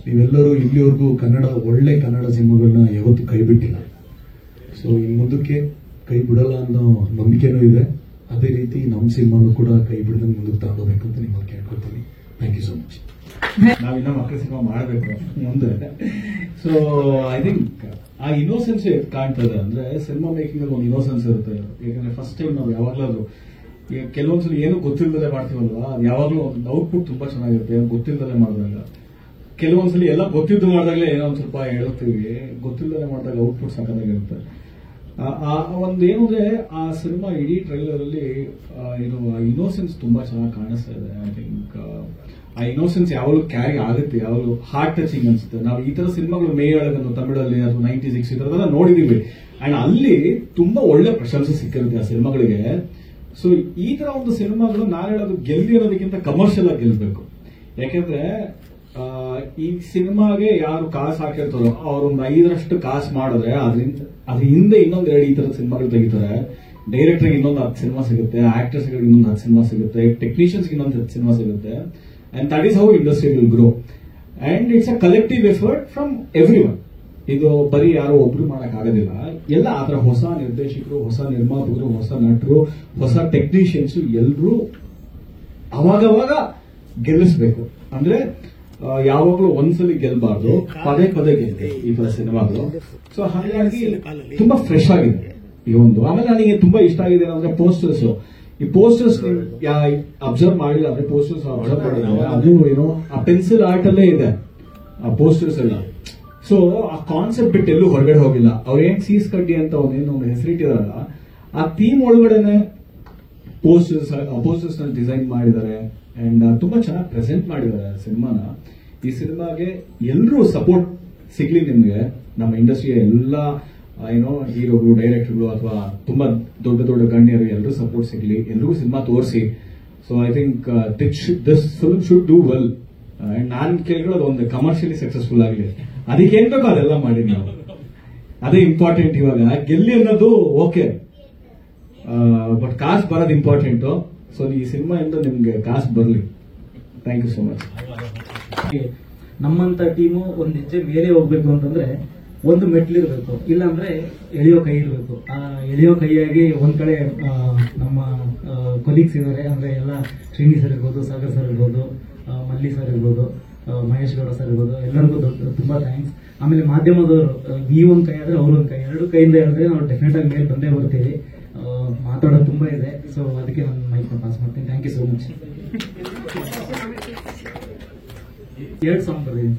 ನೀವೆಲ್ಲರೂ ಇಲ್ಲಿವರೆಗೂ ಒಳ್ಳೆ ಕನ್ನಡ ಸಿನಿಮಾಗಳನ್ನ ಯಾವತ್ತೂ ಕೈ ಬಿಟ್ಟಿಲ್ಲ. ಸೊ ಇನ್ನು ಮುಂದಕ್ಕೆ ಕೈ ಬಿಡಲ್ಲ ಅನ್ನೋ ನಂಬಿಕೆನೂ ಇದೆ. ಅದೇ ರೀತಿ ನಮ್ಮ ಸಿನಿಮಾನು ಕೂಡ ಕೈ ಬಿಡದಂಗೆ ಮುಂದಕ್ಕೆ ತಗೊಂಡೋಗ್ಬೇಕು ಅಂತ ನಿಮ್ಮಲ್ಲಿ ಕೇಳ್ಕೊಳ್ತೀನಿ. Thank you so much. ನಾವಿನ್ನ ಮಕ್ಕಳ ಸಿನಿಮಾ ಮಾಡಬೇಕು ಮುಂದೆ. ಸೊ ಐ ಥಿಂಕ್ ಆ ಇನ್ನೋಸೆನ್ಸ್ ಕಾಣ್ತದೆ. ಅಂದ್ರೆ ಸಿನಿಮಾ ಮೇಕಿಂಗ್ ಅಲ್ಲಿ ಒಂದು ಇನ್ನೋಸೆನ್ಸ್ ಇರುತ್ತೆ. ಯಾಕಂದ್ರೆ ಫಸ್ಟ್ ಟೈಮ್ ನಾವು ಯಾವಾಗ್ಲಾದ್ರು ಕೆಲವೊಂದ್ಸಲ ಏನು ಗೊತ್ತಿಲ್ಲದೆ ಮಾಡ್ತೀವಲ್ವಾ, ಅದು ಯಾವಾಗ್ಲೂ ಒಂದು ಔಟ್ಪುಟ್ ತುಂಬಾ ಚೆನ್ನಾಗಿರುತ್ತೆ. ಏನು ಗೊತ್ತಿಲ್ಲದೆ ಮಾಡಿದಾಗ ಕೆಲವೊಂದ್ಸಲ ಎಲ್ಲ ಗೊತ್ತಿದ್ದು ಮಾಡಿದಾಗಲೇ ಏನೋ ಒಂದ್ ಸ್ವಲ್ಪ ಹೇಳ್ತೀವಿ, ಗೊತ್ತಿಲ್ಲದೆ ಮಾಡಿದಾಗ ಔಟ್ಪುಟ್ ಸಾಕಾಗಿರುತ್ತೆ. ಒಂದು ಏನು ಅಂದ್ರೆ ಆ ಸಿನಿಮಾ ಇಡೀ ಟ್ರೈಲರ್ ಅಲ್ಲಿ ಇರುವ ಇನ್ನೋಸೆನ್ಸ್ ತುಂಬಾ ಚೆನ್ನಾಗಿ ಕಾಣಿಸ್ತಾ ಇದೆ. ಐ ಥಿಂಕ್ ಆ ಇನ್ನೋಸೆನ್ಸ್ ಯಾವಾಗಲೂ ಕ್ಯಾರಿ ಆಗುತ್ತೆ, ಯಾವಾಗಲೂ ಹಾರ್ಟ್ ಟಚಿಂಗ್ ಅನ್ಸುತ್ತೆ. ನಾವು ಈ ತರ ಸಿನಿಮಾಗಳು ಮೇಯೊಳಗನ್ನು ತಮಿಳಲ್ಲಿ ಅಥವಾ 96 ಈ ತರದೆಲ್ಲ ನೋಡಿದೀವಿ. ಅಂಡ್ ಅಲ್ಲಿ ತುಂಬಾ ಒಳ್ಳೆ ಪ್ರಶಂಸೆ ಸಿಕ್ಕಿರುತ್ತೆ ಆ ಸಿನಿಮಾಗಳಿಗೆ. ಸೊ ಈ ತರ ಒಂದು ಸಿನಿಮಾಗಳು ನಾನು ಹೇಳೋದು ಗೆಲ್ದಿ ಅನ್ನೋದಕ್ಕಿಂತ ಕಮರ್ಷಿಯಲ್ ಆಗಿ ಗೆಲ್ಬೇಕು. ಯಾಕೆಂದ್ರೆ ಈ ಸಿನಿಮಾಗೆ ಯಾರು ಕಾಸು ಹಾಕಿರ್ತಾರೋ ಅವ್ರೊಂದು 5ರಷ್ಟು ಕಾಸು ಮಾಡಿದ್ರೆ ಅದ್ರ ಹಿಂದೆ ಇನ್ನೊಂದು 2 ಈ ತರದ ಸಿನಿಮಾಗಳು ತೆಗಿತಾರೆ. ಡೈರೆಕ್ಟರ್ಗೆ ಇನ್ನೊಂದು 10 ಸಿನಿಮಾ ಸಿಗುತ್ತೆ, ಆಕ್ಟರ್ಸ್ಗೆ ಇನ್ನೊಂದು 10 ಸಿನಿಮಾ ಸಿಗುತ್ತೆ, ಟೆಕ್ನಿಷಿಯನ್ಸ್ಗೆ ಇನ್ನೊಂದು 10 ಸಿನಿಮಾ ಸಿಗುತ್ತೆ. And that is how industry will grow. And it's a collective effort from every one. ಇದು ಬರೀ ಯಾರೋ ಒಬ್ರು ಮಾಡಕ್ ಆಗೋದಿಲ್ಲ. ಎಲ್ಲ ಆತರ ಹೊಸ ನಿರ್ದೇಶಕರು, ಹೊಸ ನಿರ್ಮಾಪಕರು, ಹೊಸ ನಟರು, ಹೊಸ ಟೆಕ್ನಿಷಿಯನ್ಸ್ ಎಲ್ಲರೂ ಅವಾಗವಾಗ ಗೆಲ್ಲಿಸ್ಬೇಕು. ಅಂದ್ರೆ ಯಾವಾಗ್ಲೂ ಒಂದ್ಸಲಿ ಗೆಲ್ಬಾರ್ದು, ಪದೇ ಪದೇ ಗೆಲ್ಬೇಕು ಈ ತರ ಸಿನಿಮಾಗಳು. ಸೊ ಹಾಗಾಗಿ ತುಂಬಾ ಫ್ರೆಶ್ ಆಗಿದೆ ಈ ಒಂದು. ಆಮೇಲೆ ನನಗೆ ತುಂಬಾ ಇಷ್ಟ ಆಗಿದೆ ಅಂದ್ರೆ ಪೋಸ್ಟರ್ಸ್. ಈ ಪೋಸ್ಟರ್ಸ್ ಅಬ್ಸರ್ವ್ ಮಾಡಿಲ್ಲ ಅಂದ್ರೆ ಪೋಸ್ಟರ್ಸ್ ಅದು ಏನೋ ಆ ಪೆನ್ಸಿಲ್ ಆರ್ಟ್ ಅಲ್ಲೇ ಇದೆ ಆ ಪೋಸ್ಟರ್ಸ್ ಎಲ್ಲ. ಸೊ ಆ ಕಾನ್ಸೆಪ್ಟ್ ಬಿಟ್ಟು ಎಲ್ಲೂ ಹೊರಗಡೆ ಹೋಗಿಲ್ಲ. ಅವ್ರು ಏನ್ ಸೀಸ್ ಕಡ್ಡಿ ಅಂತ ಒಂದೇನು ಹೆಸರಿಟ್ಟಿದಾರಲ್ಲ, ಆ ಥೀಮ್ ಒಳಗಡೆನೆ ಪೋಸ್ಟರ್ಸ್ ನ ಡಿಸೈನ್ ಮಾಡಿದ್ದಾರೆ ಅಂಡ್ ತುಂಬಾ ಚೆನ್ನಾಗಿ ಪ್ರೆಸೆಂಟ್ ಮಾಡಿದ್ದಾರೆ ಸಿನಿಮಾನ. ಈ ಸಿನಿಮಾಗೆ ಎಲ್ಲರೂ ಸಪೋರ್ಟ್ ಸಿಗ್ಲಿ ನಿಮ್ಗೆ, ನಮ್ಮ ಇಂಡಸ್ಟ್ರಿಯ ಎಲ್ಲ ಏನೋ ಹೀರೋಗಳು, ಡೈರೆಕ್ಟರ್ಗಳು ಅಥವಾ ತುಂಬಾ ದೊಡ್ಡ ದೊಡ್ಡ ಗಣ್ಯರು ಎಲ್ಲರೂ ಸಪೋರ್ಟ್ ಸಿಗ್ಲಿ, ಎಲ್ರಿಗೂ ಸಿನಿಮಾ ತೋರಿಸಿ. So I think this film should do well. And ನಾನು ಕೇಳ್ಕೊಳ್ಳೋದು ಒಂದು ಕಮರ್ಷಿಯಲಿ ಸಕ್ಸಸ್ಫುಲ್ ಆಗಲಿ, ಅದಕ್ಕೆ ಏನ್ ಬೇಕೋ ಅದೆಲ್ಲ ಮಾಡಿ ನಾವು, ಅದೇ ಇಂಪಾರ್ಟೆಂಟ್. ಇವಾಗ ಗೆಲ್ಲಿ ಅನ್ನೋದು ಓಕೆ, ಬಟ್ ಕಾಸು ಬರೋದು ಇಂಪಾರ್ಟೆಂಟು. ಸೊ ಈ ಸಿನಿಮಾಯಿಂದ ನಿಮ್ಗೆ ಕಾಸು ಬರಲಿ. Thank you so much. ನಮ್ಮಂತ ಟೀಮು ಒಂದ್ ಹೆಜ್ಜೆ ಮೇಲೆ ಹೋಗ್ಬೇಕು ಅಂತಂದ್ರೆ ಒಂದು ಮೆಟ್ಲಿರ್ಬೇಕು, ಇಲ್ಲಾಂದ್ರೆ ಎಳೆಯೋ ಕೈ ಇರಬೇಕು. ಆ ಎಳೆಯೋ ಕೈಯಾಗಿ ಒಂದ್ ಕಡೆ ನಮ್ಮ ಕೊಲೀಗ್ಸ್ ಇದ್ದಾರೆ, ಅಂದ್ರೆ ಎಲ್ಲ ಶ್ರೀನಿ ಸರ್ ಇರ್ಬೋದು, ಸಾಗರ್ ಸರ್ ಇರ್ಬೋದು, ಮಲ್ಲಿ ಸರ್ ಇರ್ಬೋದು, ಮಹೇಶ್ ಗೌಡ ಸರ್ ಇರ್ಬೋದು, ಎಲ್ಲರಿಗೂ ತುಂಬಾ ಥ್ಯಾಂಕ್ಸ್. ಆಮೇಲೆ ಮಾಧ್ಯಮದವರು, ನೀವೊಂದ್ ಕೈ ಆದ್ರೆ ಅವ್ರೊಂದ್ ಕೈ, ಎರಡು ಕೈಯಿಂದ ಹೇಳಿದ್ರೆ ನಾವು ಡೆಫಿನೆಟ್ ಆಗಿ ಮೇಲೆ ಬಂದೇ ಬರ್ತೀವಿ. ಮಾತಾಡೋದು ತುಂಬಾ ಇದೆ, ಸೊ ಅದಕ್ಕೆ ನಾನು ಮೈಕ್ ಪಾಸ್ ಮಾಡ್ತೀನಿ. Thank you so much. 2 song ಬರ್ತೀನಿ.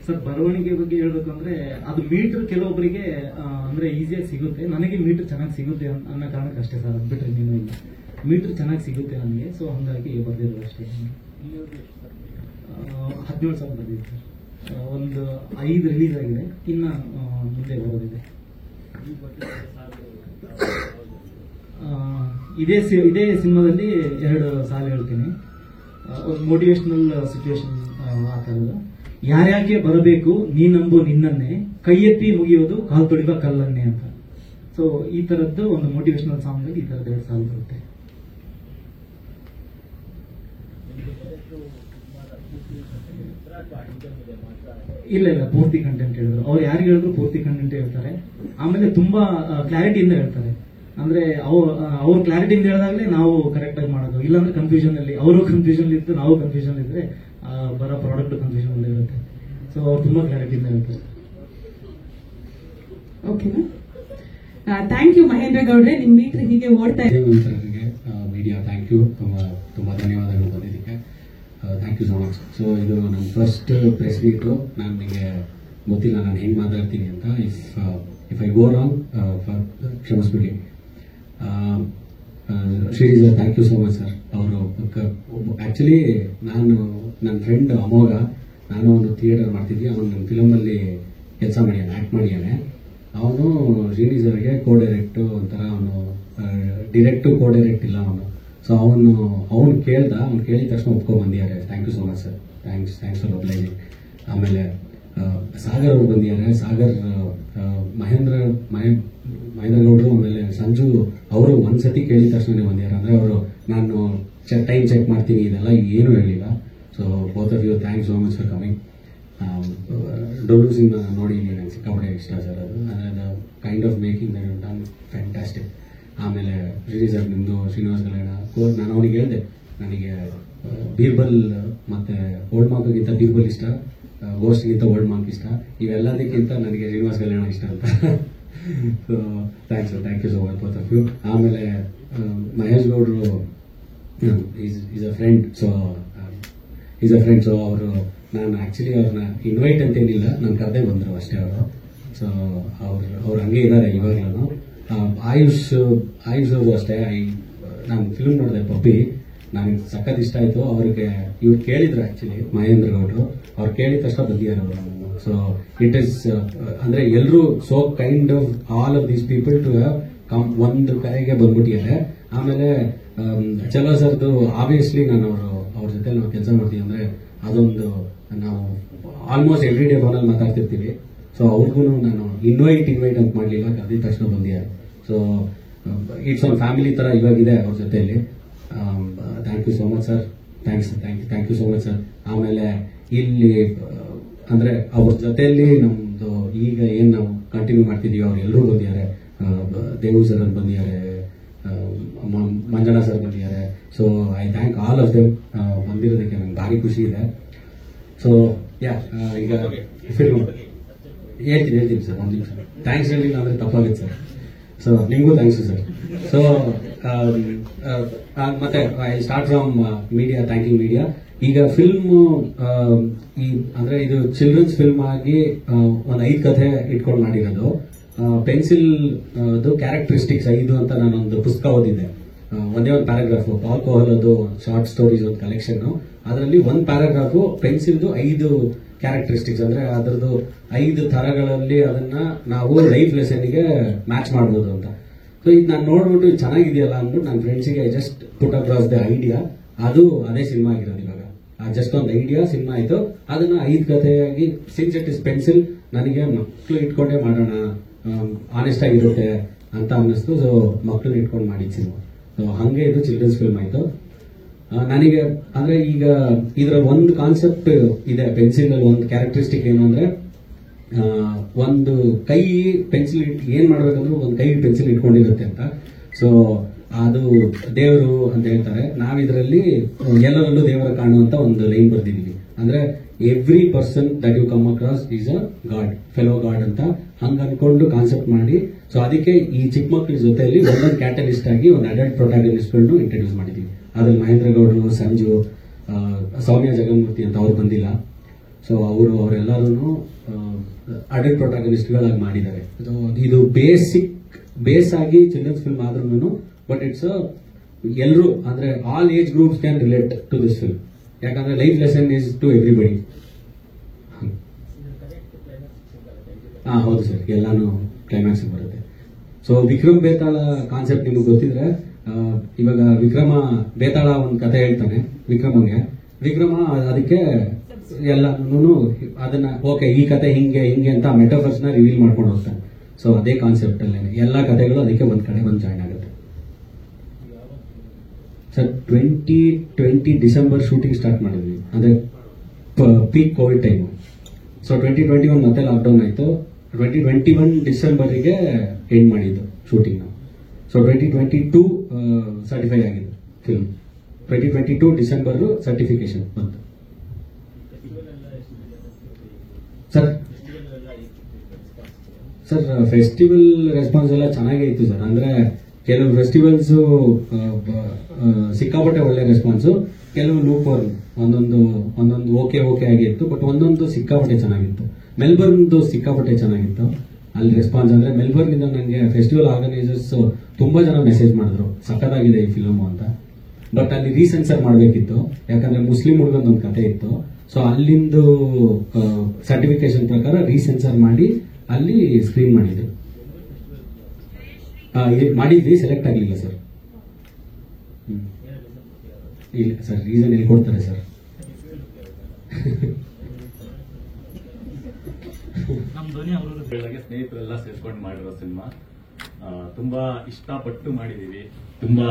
ಸರ್, ಬರವಣಿಗೆ ಬಗ್ಗೆ ಹೇಳ್ಬೇಕಂದ್ರೆ ಅದು ಮೀಟರ್ ಕೆಲವೊಬ್ಬರಿಗೆ ಅಂದ್ರೆ ಈಸಿಯಾಗಿ ಸಿಗುತ್ತೆ, ನನಗೆ ಮೀಟರ್ ಚೆನ್ನಾಗಿ ಸಿಗುತ್ತೆ ಅನ್ನೋ ಕಾರಣಕ್ಕೆ ಅಷ್ಟೇ ಸರ್. ಅದು ಬಿಟ್ರೆ ನೀನು ಇಲ್ಲ, ಮೀಟರ್ ಚೆನ್ನಾಗಿ ಸಿಗುತ್ತೆ ನನಗೆ, ಸೊ ಹಂಗಾಗಿ ಬರ್ದಿರೋದು ಅಷ್ಟೇ. 17 ಸಾಂಗ್ ಬರ್ದಿದೆ ಸರ್. ಒಂದು 5 ರಿಲೀಸ್ ಆಗಿದೆ, ಇನ್ನ ಮುಂದೆ ಬರೋದಿದೆ. ಇದೇ ಸಿನಿಮಾದಲ್ಲಿ 2 ಸಾಲು ಹೇಳ್ತೀನಿ. ಒಂದು ಮೋಟಿವೇಶನಲ್ ಸಿಚುವೇಶನ್ ಆ ಥರದ. ಯಾರ್ಯಾಕೆ ಬರಬೇಕು ನೀ ನಂಬು ನಿನ್ನನ್ನೇ, ಕೈ ಎತ್ತಿ ಮುಗಿಯೋದು ಕಾಲ್ ತೊಳಿಬ ಕಲ್ಲನ್ನೇ ಅಂತ. ಸೊ ಈ ತರದ್ದು ಒಂದು ಮೋಟಿವೇಶನಲ್ ಸಾಂಗ್ ಅಲ್ಲಿ ಈ ತರದ 2 ಸಾಲು ಬರುತ್ತೆ. ಇಲ್ಲ, ಪೂರ್ತಿ ಕಂಟೆಂಟ್ ಹೇಳಿದ್ರು. ಅವ್ರು ಯಾರಿಗೆ ಹೇಳಿದ್ರು ಪೂರ್ತಿ ಕಂಟೆಂಟ್ ಹೇಳ್ತಾರೆ. ಆಮೇಲೆ ತುಂಬಾ ಕ್ಲಾರಿಟಿಯಿಂದ ಹೇಳ್ತಾರೆ. ಅಂದ್ರೆ ಅವ್ರ ಕ್ಲಾರಿಟಿಯಿಂದ ಹೇಳಿದಾಗಲೇ ನಾವು ಕರೆಕ್ಟ್ ಆಗಿ ಮಾಡೋದು, ಇಲ್ಲಾಂದ್ರೆ ಕನ್ಫ್ಯೂಷನ್ ಅಲ್ಲಿ, ಅವರು ಕನ್ಫ್ಯೂಷನ್ ಇದ್ದು ನಾವು ಕನ್ಫ್ಯೂಷನ್ ಇದ್ರೆ ಬರೋ ಪ್ರಾಡಕ್ಟ್ ಕನ್ಫ್ಯೂಷನ್ ಅಲ್ಲಿ ಇರುತ್ತೆ. ಸೊ ಅವ್ರು ತುಂಬಾ ಕ್ಲಾರಿಟಿಯಿಂದ ಹೇಳ್ತಾರೆ. ಓಕೆನಾ? ಥ್ಯಾಂಕ್ ಯು ಮಹೇಂದ್ರ ಗೌಡ್ರೆ, ನಿಮ್ ಮೀಟರ್ ಹೀಗೆ ಓಡ್ತಾ ಇದೆ. ಮೀಡಿಯಾ ಥ್ಯಾಂಕ್ ಯು, ತುಂಬಾ ಧನ್ಯವಾದಗಳು ಬಂದಿದ್ದಕ್ಕೆ. Thank you so much. So ಇದು ನನ್ನ ಫಸ್ಟ್ ಪ್ರೆಸ್ ಮೀಟು. ನನಗೆ ಗೊತ್ತಿಲ್ಲ ನಾನು ಹೆಂಗೆ ಮಾತಾಡ್ತೀನಿ ಅಂತ. ಇಫ್ ಐ ಗೋ ರಾಂಗ್ ಕ್ಷಮಿಸ್ಬಿಡಿ. Shreeja thank you so much sir. ಅವರು ಆ್ಯಕ್ಚುಲಿ ನನ್ನ ಫ್ರೆಂಡ್ ಅಮೋಘ, ನಾನು ಒಂದು ಥಿಯೇಟರ್ ಮಾಡ್ತಿದ್ವಿ. ಅವನು ನನ್ನ ಫಿಲಮಲ್ಲಿ ಕೆಲಸ ಮಾಡಿದ್ದಾನೆ, ಆ್ಯಕ್ಟ್ ಮಾಡಿದ್ದಾನೆ. ಅವನು ಶ್ರೀನಿಜರ್ಗೆ ಕೋ ಡೈರೆಕ್ಟು ಒಂಥರ, ಅವನು ಡಿರೆಕ್ಟು ಕೋ ಡೈರೆಕ್ಟ್ ಇಲ್ಲ ಅವನು. ಸೊ ಅವನು ಕೇಳಿದ, ಅವ್ನು ಕೇಳಿದ ತಕ್ಷಣ ಒಪ್ಕೊಂಡು ಬಂದಿದ್ದಾರೆ. Thank you so much sir. Thanks for applauding. ಆಮೇಲೆ ಸಾಗರ್ ಅವರು ಬಂದಿದ್ದಾರೆ. ಸಾಗರ್, ಮಹೇಂದ್ರ ಗೌಡರು, ಆಮೇಲೆ ಸಂಜು ಅವರು ಒಂದ್ಸತಿ ಕೇಳಿದ ತಕ್ಷಣ ಬಂದಿದ್ದಾರೆ. ಅಂದರೆ ಅವರು ನಾನು ಟೈಮ್ ಚೆಕ್ ಮಾಡ್ತೀನಿ ಇದೆಲ್ಲ ಏನೂ ಹೇಳಿಲ್ಲ. So both of you thanks so much for coming. Dollu cinema ನೋಡಿ ನನಗೆ ಸಿಕ್ಕಾಪಟ್ಟೆ ಇಷ್ಟ ಸರ್. ಅದು kind of making that done fantastic. ಆಮೇಲೆ ರಿಲೀಸ್ ಆಗಿ ನಿಮ್ಮದು ಶ್ರೀನಿವಾಸ್ ಕಲ್ಯಾಣ. ನಾನು ಅವನಿಗೆ ಹೇಳಿದೆ, ನನಗೆ ಬೀರ್ಬಲ್ ಮತ್ತು ಓಲ್ಡ್ ಮಾರ್ಕ್ಗಿಂತ ಬೀರ್ಬಲ್ ಇಷ್ಟ, ಗೋಸ್ಟ್ಗಿಂತ ಓಲ್ಡ್ ಮಾರ್ಕ್ ಇಷ್ಟ, ಇವೆಲ್ಲದಕ್ಕಿಂತ ನನಗೆ ಶ್ರೀನಿವಾಸ್ ಕಲ್ಯಾಣ ಇಷ್ಟ ಅಂತ. So thanks you so much both of you. ಆಮೇಲೆ ಮಹೇಶ್ ಗೌಡರು ಈಸ್ ಅ ಫ್ರೆಂಡ್. ಸೊ ಅವರು, ನಾನು ಆ್ಯಕ್ಚುಲಿ ಅವ್ರನ್ನ ಇನ್ವೈಟ್ ಅಂತೇನಿಲ್ಲ, ನಾನು ಕರೆದೇ ಬಂದರು ಅಷ್ಟೇ ಅವರು. ಸೊ ಅವ್ರು ಹಂಗೆ ಇದ್ದಾರೆ ಇವಾಗಲೂ. ಆಯುಷ್ ಅವರು ಅಷ್ಟೇ. ನಾನು ಫಿಲ್ಮ್ ನೋಡಿದೆ ಪಪ್ಪಿ, ನನಗೆ ಸಖತ್ ಇಷ್ಟ ಆಯಿತು. ಅವ್ರಿಗೆ ಇವ್ರು ಕೇಳಿದ್ರು ಆ್ಯಕ್ಚುಲಿ, ಮಹೇಂದ್ರ ಗೌಡರು ಅವ್ರು ಕೇಳಿದ ತಕ್ಷಣ ಬಂದಿದ್ದಾರೆ ಅವರು. ಸೊ ಇಟ್ ಈಸ್ ಅಂದರೆ ಎಲ್ಲರೂ so kind of all of these people to have come ಒಂದು ಕರೆಗೆ ಬಂದ್ಬಿಟ್ಟಿದ್ದಾರೆ. ಆಮೇಲೆ ಚಲೋ ಸರ್ದು ಆಬ್ವಿಯಸ್ಲಿ ನಾನು ಅವ್ರ ಜೊತೆ ನಾವು ಕೆಲಸ ಮಾಡ್ತೀವಿ ಅಂದರೆ ಅದೊಂದು, ನಾವು ಆಲ್ಮೋಸ್ಟ್ ಎವ್ರಿ ಡೇ ಫೋನಲ್ಲಿ ಮಾತಾಡ್ತಿರ್ತೀವಿ. ಸೊ ಅವ್ರಿಗೂ ನಾನು ಇನ್ವೈಟ್ ಅಂತ ಮಾಡಲಿಲ್ಲ, ಕರೆದಿದ ತಕ್ಷಣ ಬಂದಿದ್ದಾರೆ. ಸೊ ಇಟ್ಸ್ ಒಂದು ಫ್ಯಾಮಿಲಿ ಥರ ಇವಾಗಿದೆ ಅವ್ರ ಜೊತೆಯಲ್ಲಿ. Thank you so much sir. Thank you so much sir. ಆಮೇಲೆ ಇಲ್ಲಿ ಅಂದ್ರೆ ಅವ್ರ ಜೊತೆಯಲ್ಲಿ ನಮ್ದು ಈಗ ಏನ್ ನಾವು ಕಂಟಿನ್ಯೂ ಮಾಡ್ತಿದೀವಿ ಅವ್ರೆಲ್ಲರೂ ಬಂದಿದ್ದಾರೆ. ದೇವು ಸರ್ ಬಂದಿದ್ದಾರೆ, ಮಂಜಣ್ಣ ಸರ್ ಬಂದಿದ್ದಾರೆ. So I thank all of them ಬಂದಿರೋದಕ್ಕೆ ನಂಗೆ ಭಾರಿ ಖುಷಿ ಇದೆ. ಸೊ ಯಾ ಈಗ ಫಿಲ್ಮ್ ಹೇಳ್ತೀನಿ ಸರ್, ಒಂದು ನಿಮಿಷ. ಥ್ಯಾಂಕ್ಸ್ ಹೇಳಿಲ್ಲ ಅಂದ್ರೆ ತಪ್ಪಾಗುತ್ತೆ ಸರ್. ಸೊ ನಿಮಗೂ ಥ್ಯಾಂಕ್ಸ್ ಸರ್. ಸೊ ಮತ್ತೆ I start from media, thanking media. ಈಗ ಫಿಲ್ಮ್ ಅಂದ್ರೆ ಇದು ಚಿಲ್ಡ್ರನ್ಸ್ ಫಿಲ್ಮ್ ಆಗಿ ಒಂದು 5 ಕಥೆ ಇಟ್ಕೊಂಡು ಮಾಡಿರೋದು. ಪೆನ್ಸಿಲ್ ಕ್ಯಾರೆಕ್ಟರಿಸ್ಟಿಕ್ಸ್ 5 ಅಂತ ನಾನೊಂದು ಪುಸ್ತಕ ಓದಿದ್ದೆ. ಒಂದೇ ಒಂದು ಪ್ಯಾರಾಗ್ರಾಫ್, ಪಾಲ್ ಕೋಹಲದು ಶಾರ್ಟ್ ಸ್ಟೋರೀಸ್ ಒಂದು ಕಲೆಕ್ಷನ್. ಅದರಲ್ಲಿ ಒಂದು ಪ್ಯಾರಾಗ್ರಾಫ್ ಪೆನ್ಸಿಲ್ದು 5 ಕ್ಯಾರೆಕ್ಟರಿಸ್ಟಿಕ್ಸ್, ಅಂದ್ರೆ ಅದರದ್ದು 5 ಥರಗಳಲ್ಲಿ ಅದನ್ನ ನಾವು ಲೈಫ್ ಲೆಸನ್ಗೆ ಮ್ಯಾಚ್ ಮಾಡ್ಬೋದು ಅಂತ. ಸೊ ಇದು ನಾನು ನೋಡ್ಬಿಟ್ಟು ಚೆನ್ನಾಗಿದೆಯಲ್ಲ ಅಂದ್ಬಿಟ್ಟು ನನ್ನ ಫ್ರೆಂಡ್ಸಿಗೆ just put across the idea. ಅದು ಅದೇ ಸಿನಿಮಾ ಆಗಿರೋದು ಇವಾಗ. ಜಸ್ಟ್ ಒಂದು ಐಡಿಯಾ ಸಿನಿಮಾ ಆಯ್ತು. ಅದನ್ನ 5 ಕಥೆಯಾಗಿ, ಸಿನ್ಸ್ ಇಟ್ ಇಸ್ ಪೆನ್ಸಿಲ್, ನನಗೆ ಮಕ್ಕಳು ಇಟ್ಕೊಂಡೇ ಮಾಡೋಣ, ಆನೆಸ್ಟ್ ಆಗಿರುತ್ತೆ ಅಂತ ಅನ್ನಿಸ್ತು. ಸೊ ಮಕ್ಕಳನ್ನ ಇಟ್ಕೊಂಡು ಮಾಡಿದ ಸಿನಿಮಾ. ಸೊ ಹಂಗೆ ಇದು ಚಿಲ್ಡ್ರನ್ಸ್ ಫಿಲ್ಮ್ ಆಯ್ತು. ನನಗೆ ಅಂದ್ರೆ ಈಗ ಇದರ ಒಂದು ಕಾನ್ಸೆಪ್ಟ್ ಇದೆ. ಪೆನ್ಸಿಲ್ ಅಲ್ಲಿ ಒಂದು ಕ್ಯಾರೆಕ್ಟರಿಸ್ಟಿಕ್ ಏನು ಅಂದ್ರೆ, ಒಂದು ಕೈ ಪೆನ್ಸಿಲ್ ಏನ್ ಮಾಡ್ಬೇಕಂದ್ರೆ ಒಂದು ಕೈ ಪೆನ್ಸಿಲ್ ಇಟ್ಕೊಂಡಿರುತ್ತೆ ಅಂತ. ಸೊ ಅದು ದೇವರು ಅಂತ ಹೇಳ್ತಾರೆ. ನಾವಿದ್ರಲ್ಲಿ ಎಲ್ಲರಲ್ಲೂ ದೇವರ ಕಾಣುವಂತ ಒಂದು ಲೈನ್ ಬರ್ದಿದೀವಿ. ಅಂದ್ರೆ every person that you come across is a god, fellow god ಅಂತ ಹಂಗ ಅನ್ಕೊಂಡು ಕಾನ್ಸೆಪ್ಟ್ ಮಾಡಿ. ಸೊ ಅದಕ್ಕೆ ಈ ಚಿಕ್ಕ ಮಕ್ಕಳ ಜೊತೆಯಲ್ಲಿ ಒಂದೊಂದು ಕ್ಯಾಟಲಿಸ್ಟ್ ಆಗಿ ಒಂದು ಅಡಲ್ಟ್ ಪ್ರೊಟಾಗನಿಸ್ಟ್ಗಳನ್ನು ಇಂಟ್ರೊಡ್ಯೂಸ್ ಮಾಡಿದೀವಿ. ಅದ್ರಲ್ಲಿ ಮಹೇಂದ್ರ ಗೌಡರು, ಸಂಜು, ಸೌಮ್ಯ ಜಗನ್ಮೂರ್ತಿ ಅಂತ ಅವ್ರು ಬಂದಿಲ್ಲ. ಸೊ ಅವರೆಲ್ಲರೂ ಅಡಲ್ಟ್ ಪ್ರೊಟಾಗನಿಸ್ಟ್ಗಳಾಗಿ ಮಾಡಿದ್ದಾರೆ. ಇದು ಬೇಸ್ ಆಗಿ ಚಿಲ್ಡ್ರನ್ಸ್ ಫಿಲ್ಮ್ ಆದ್ರೂ, ಬಟ್ ಇಟ್ಸ್ ಎಲ್ಲರೂ ಅಂದ್ರೆ all age groups can relate to this film. ಯಾಕಂದ್ರೆ life lesson is to everybody. ಹೌದು ಸರ್, ಎಲ್ಲಾನು ಕ್ಲೈಮ್ಯಾಕ್ಸ್ ಬರುತ್ತೆ. ಸೊ ವಿಕ್ರಮ್ ಬೇತಾಳ ಕಾನ್ಸೆಪ್ಟ್ ನಿಮ್ಗೆ ಗೊತ್ತಿದ್ರೆ, ಇವಾಗ ವಿಕ್ರಮ ಬೇತಾಳ ಒಂದು ಕತೆ ಹೇಳ್ತಾನೆ ವಿಕ್ರಮಂಗೆ. ವಿಕ್ರಮ ಅದಕ್ಕೆ ಎಲ್ಲಾನು ಅದನ್ನ ಓಕೆ ಈ ಕತೆ ಹಿಂಗೆ ಅಂತ ಮೆಟಾಫರ್ಸ್ ನ ರಿವೀಲ್ ಮಾಡ್ಕೊಂಡು ಹೋಗ್ತಾನೆ. ಸೊ ಅದೇ ಕಾನ್ಸೆಪ್ಟ್ ಅಲ್ಲೇನೆ ಎಲ್ಲಾ ಕಥೆಗಳು ಅದಕ್ಕೆ ಒಂದ್ ಕಡೆ ಬಂದು ಜಾಯ್ನ್ ಆಗುತ್ತೆ. ಸರ್ 2020 ಡಿಸೆಂಬರ್ ಶೂಟಿಂಗ್ ಸ್ಟಾರ್ಟ್ ಮಾಡಿದ್ವಿ, ಅಂದ್ರೆ ಪೀಕ್ ಕೋವಿಡ್ ಟೈಮ್. ಸೊ 2021 ಮತ್ತೆ ಲಾಕ್ಡೌನ್ ಆಯ್ತು. 2021 ಡಿಸೆಂಬರ್ಗೆ ಎಂಡ್ ಮಾಡಿದ್ದು ಶೂಟಿಂಗ್ ನಾವು. ಸೊ 2022 ಸರ್ಟಿಫೈ ಆಗಿದ್ದು ಫಿಲ್ಮ್. 2022 ಡಿಸೆಂಬರ್ ಸರ್ಟಿಫಿಕೇಶನ್ ಬಂತು. ಸರ್ ಫೆಸ್ಟಿವಲ್ ರೆಸ್ಪಾನ್ಸ್ ಎಲ್ಲ ಚೆನ್ನಾಗೇ ಇತ್ತು ಸರ್. ಅಂದ್ರೆ ಕೆಲವು ಫೆಸ್ಟಿವಲ್ಸ್ ಸಿಕ್ಕಾಪಟ್ಟೆ ಒಳ್ಳೆ ರೆಸ್ಪಾನ್ಸು, ಕೆಲವು ಲೂಪ್ ಒಂದೊಂದು ಓಕೆ ಆಗಿತ್ತು. ಬಟ್ ಒಂದೊಂದು ಸಿಕ್ಕಾಪಟ್ಟೆ ಚೆನ್ನಾಗಿತ್ತು. ಮೆಲ್ಬರ್ನ್ದು ಸಿಕ್ಕಾಪಟ್ಟೆ ಚೆನ್ನಾಗಿತ್ತು ಅಲ್ಲಿ ರೆಸ್ಪಾನ್ಸ್. ಅಂದ್ರೆ ಮೆಲ್ಬರ್ನ್ ಇಂದ ನನಗೆ ಫೆಸ್ಟಿವಲ್ ಆರ್ಗನೈಸರ್ಸ್ ತುಂಬಾ ಜನ ಮೆಸೇಜ್ ಮಾಡಿದ್ರು ಸಖತ್ತಾಗಿದೆ ಈ ಫಿಲ್ಮ್ ಅಂತ. ಬಟ್ ಅಲ್ಲಿ ರೀಸೆನ್ಸರ್ ಮಾಡಬೇಕಿತ್ತು, ಯಾಕಂದ್ರೆ ಮುಸ್ಲಿಂ ಹುಡುಗಂದೊಂದು ಕತೆ ಇತ್ತು. ಸೊ ಅಲ್ಲಿಂದು ಸರ್ಟಿಫಿಕೇಶನ್ ಪ್ರಕಾರ ರೀಸೆನ್ಸರ್ ಮಾಡಿ ಅಲ್ಲಿ ಸ್ಕ್ರೀನ್ ಮಾಡಿದ್ವಿ. ಸೆಲೆಕ್ಟ್ ಆಗಲಿಲ್ಲ ಸರ್. ಇಲ್ಲ ಸರ್, ರೀಸನ್ ಎಲ್ಲಿ ಕೊಡ್ತಾರೆ ಸರ್? ಸ್ನೇಹಿತರೆಲ್ಲ ಸೇರ್ಕೊಂಡು ಮಾಡಿರೋ ಸಿನಿಮಾ ತುಂಬಾ ಇಷ್ಟಪಟ್ಟು ಮಾಡಿದೀವಿ. ತುಂಬಾ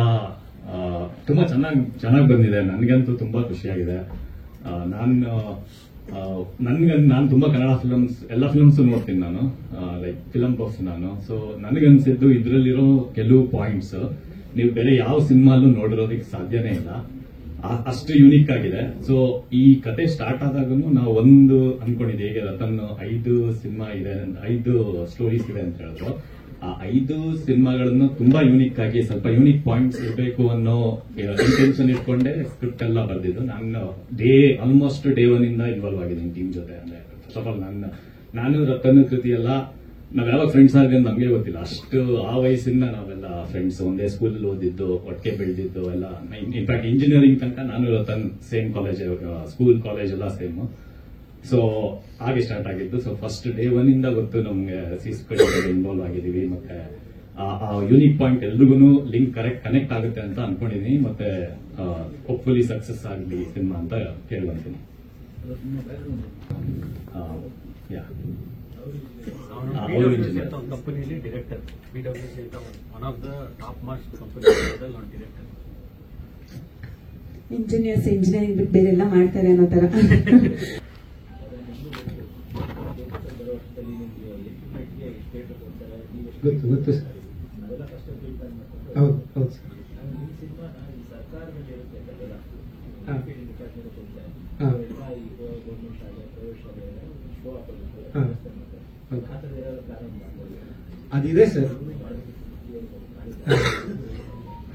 ಚೆನ್ನಾಗಿ ಬಂದಿದೆ. ನನಗಂತೂ ತುಂಬಾ ಖುಷಿಯಾಗಿದೆ. ನಾನು ತುಂಬಾ ಕನ್ನಡ ಫಿಲಮ್ಸ್ ಎಲ್ಲ ಫಿಲಮ್ಸ್ ನೋಡ್ತೀನಿ ನಾನು, ಲೈಕ್ ಫಿಲಮ್ ಬಫ್ ನಾನು. ಸೊ ನನಗನ್ಸಿದ್ದು ಇದ್ರಲ್ಲಿರೋ ಕೆಲವು ಪಾಯಿಂಟ್ಸ್ ನೀವು ಬೇರೆ ಯಾವ ಸಿನಿಮಾಲ್ಲೂ ನೋಡಿರೋದಕ್ಕೆ ಸಾಧ್ಯನೇ ಇಲ್ಲ, ಅಷ್ಟು ಯೂನಿಕ್ ಆಗಿದೆ. ಸೊ ಈ ಕತೆ ಸ್ಟಾರ್ಟ್ ಆದಾಗೂ ನಾವು ಒಂದು ಅನ್ಕೊಂಡಿದ್ದೆ, ಹೇಗೆ ರತನ್ 5 ಸಿನಿಮಾ ಇದೆ, 5 ಸ್ಟೋರೀಸ್ ಇದೆ ಅಂತ ಹೇಳಿದ್ರು. ಆ 5 ಸಿನಿಮಾಗಳನ್ನು ತುಂಬಾ ಯೂನಿಕ್ ಆಗಿ ಸ್ವಲ್ಪ ಯೂನಿಕ್ ಪಾಯಿಂಟ್ಸ್ ಇರಬೇಕು ಅನ್ನೋ ಇಂಟೆನ್ಷನ್ ಇಟ್ಕೊಂಡೆ ಸ್ಕ್ರಿಪ್ಟ್ ಎಲ್ಲ ಬರೆದಿದ್ದು. ನಾನು ಆಲ್ಮೋಸ್ಟ್ ಡೇ 1 ಇಂದ ಇನ್ವಾಲ್ವ್ ಆಗಿದ್ದೀನಿ ಟೀಮ್ ಜೊತೆ. ಅಂದ್ರೆ ಫಸ್ಟ್ ಆಫ್ ಆಲ್ ನಾನು ರತನ್ ಕೃತಿ ಎಲ್ಲ ನಾವ್ ಯಾವಾಗ ಫ್ರೆಂಡ್ಸ್ ಆದ್ರೆ ನಮ್ಗೆ ಗೊತ್ತಿಲ್ಲ, ಅಷ್ಟು ಆ ವಯಸ್ಸಿಂದ ನಾವೆಲ್ಲ ಫ್ರೆಂಡ್ಸ್, ಒಂದೇ ಸ್ಕೂಲ್ ಓದಿದ್ದು, ಒಟ್ಟಿಗೆ ಬೆಳೆದಿದ್ದು ಎಲ್ಲ. ಇನ್ಫ್ಯಾಕ್ಟ್ ಇಂಜಿನಿಯರಿಂಗ್ ತನಕ ನಾನು Ratan same college, school college ಎಲ್ಲ ಸೇಮ್. ಸೊ ಹಾಗೆ ಸ್ಟಾರ್ಟ್ ಆಗಿದ್ದು. ಸೊ ಫಸ್ಟ್ ಡೇ 1 ಇಂದ ಗೊತ್ತು ನಮ್ಗೆ ಇನ್ವಾಲ್ವ್ ಆಗಿದೀವಿ. ಮತ್ತೆ ಆ ಯೂನಿಕ್ ಪಾಯಿಂಟ್ ಎಲ್ರಿಗೂ ಲಿಂಕ್ ಕನೆಕ್ಟ್ ಆಗುತ್ತೆ ಅಂತ ಅನ್ಕೊಂಡಿದೀನಿ. ಮತ್ತೆ ಹೋಪ್ಫುಲಿ ಸಕ್ಸಸ್ ಆಗಲಿ ಸಿನಿಮಾ ಅಂತ ಕೇಳ್ಬಂತೀನಿ. ಕಂಪನಿಯಲ್ಲಿ director, PwC one of the top most company director. Engineers engineering ಬಿಟ್ಟು ಬೇರೆಲ್ಲ ಮಾಡ್ತಾರೆ ಅನ್ನೋ ತರ. ಗೊತ್ತು ಸರ್. ಹೌದು ಹೌದು ಸರ್. ಅದಿದೆ ಸರ್,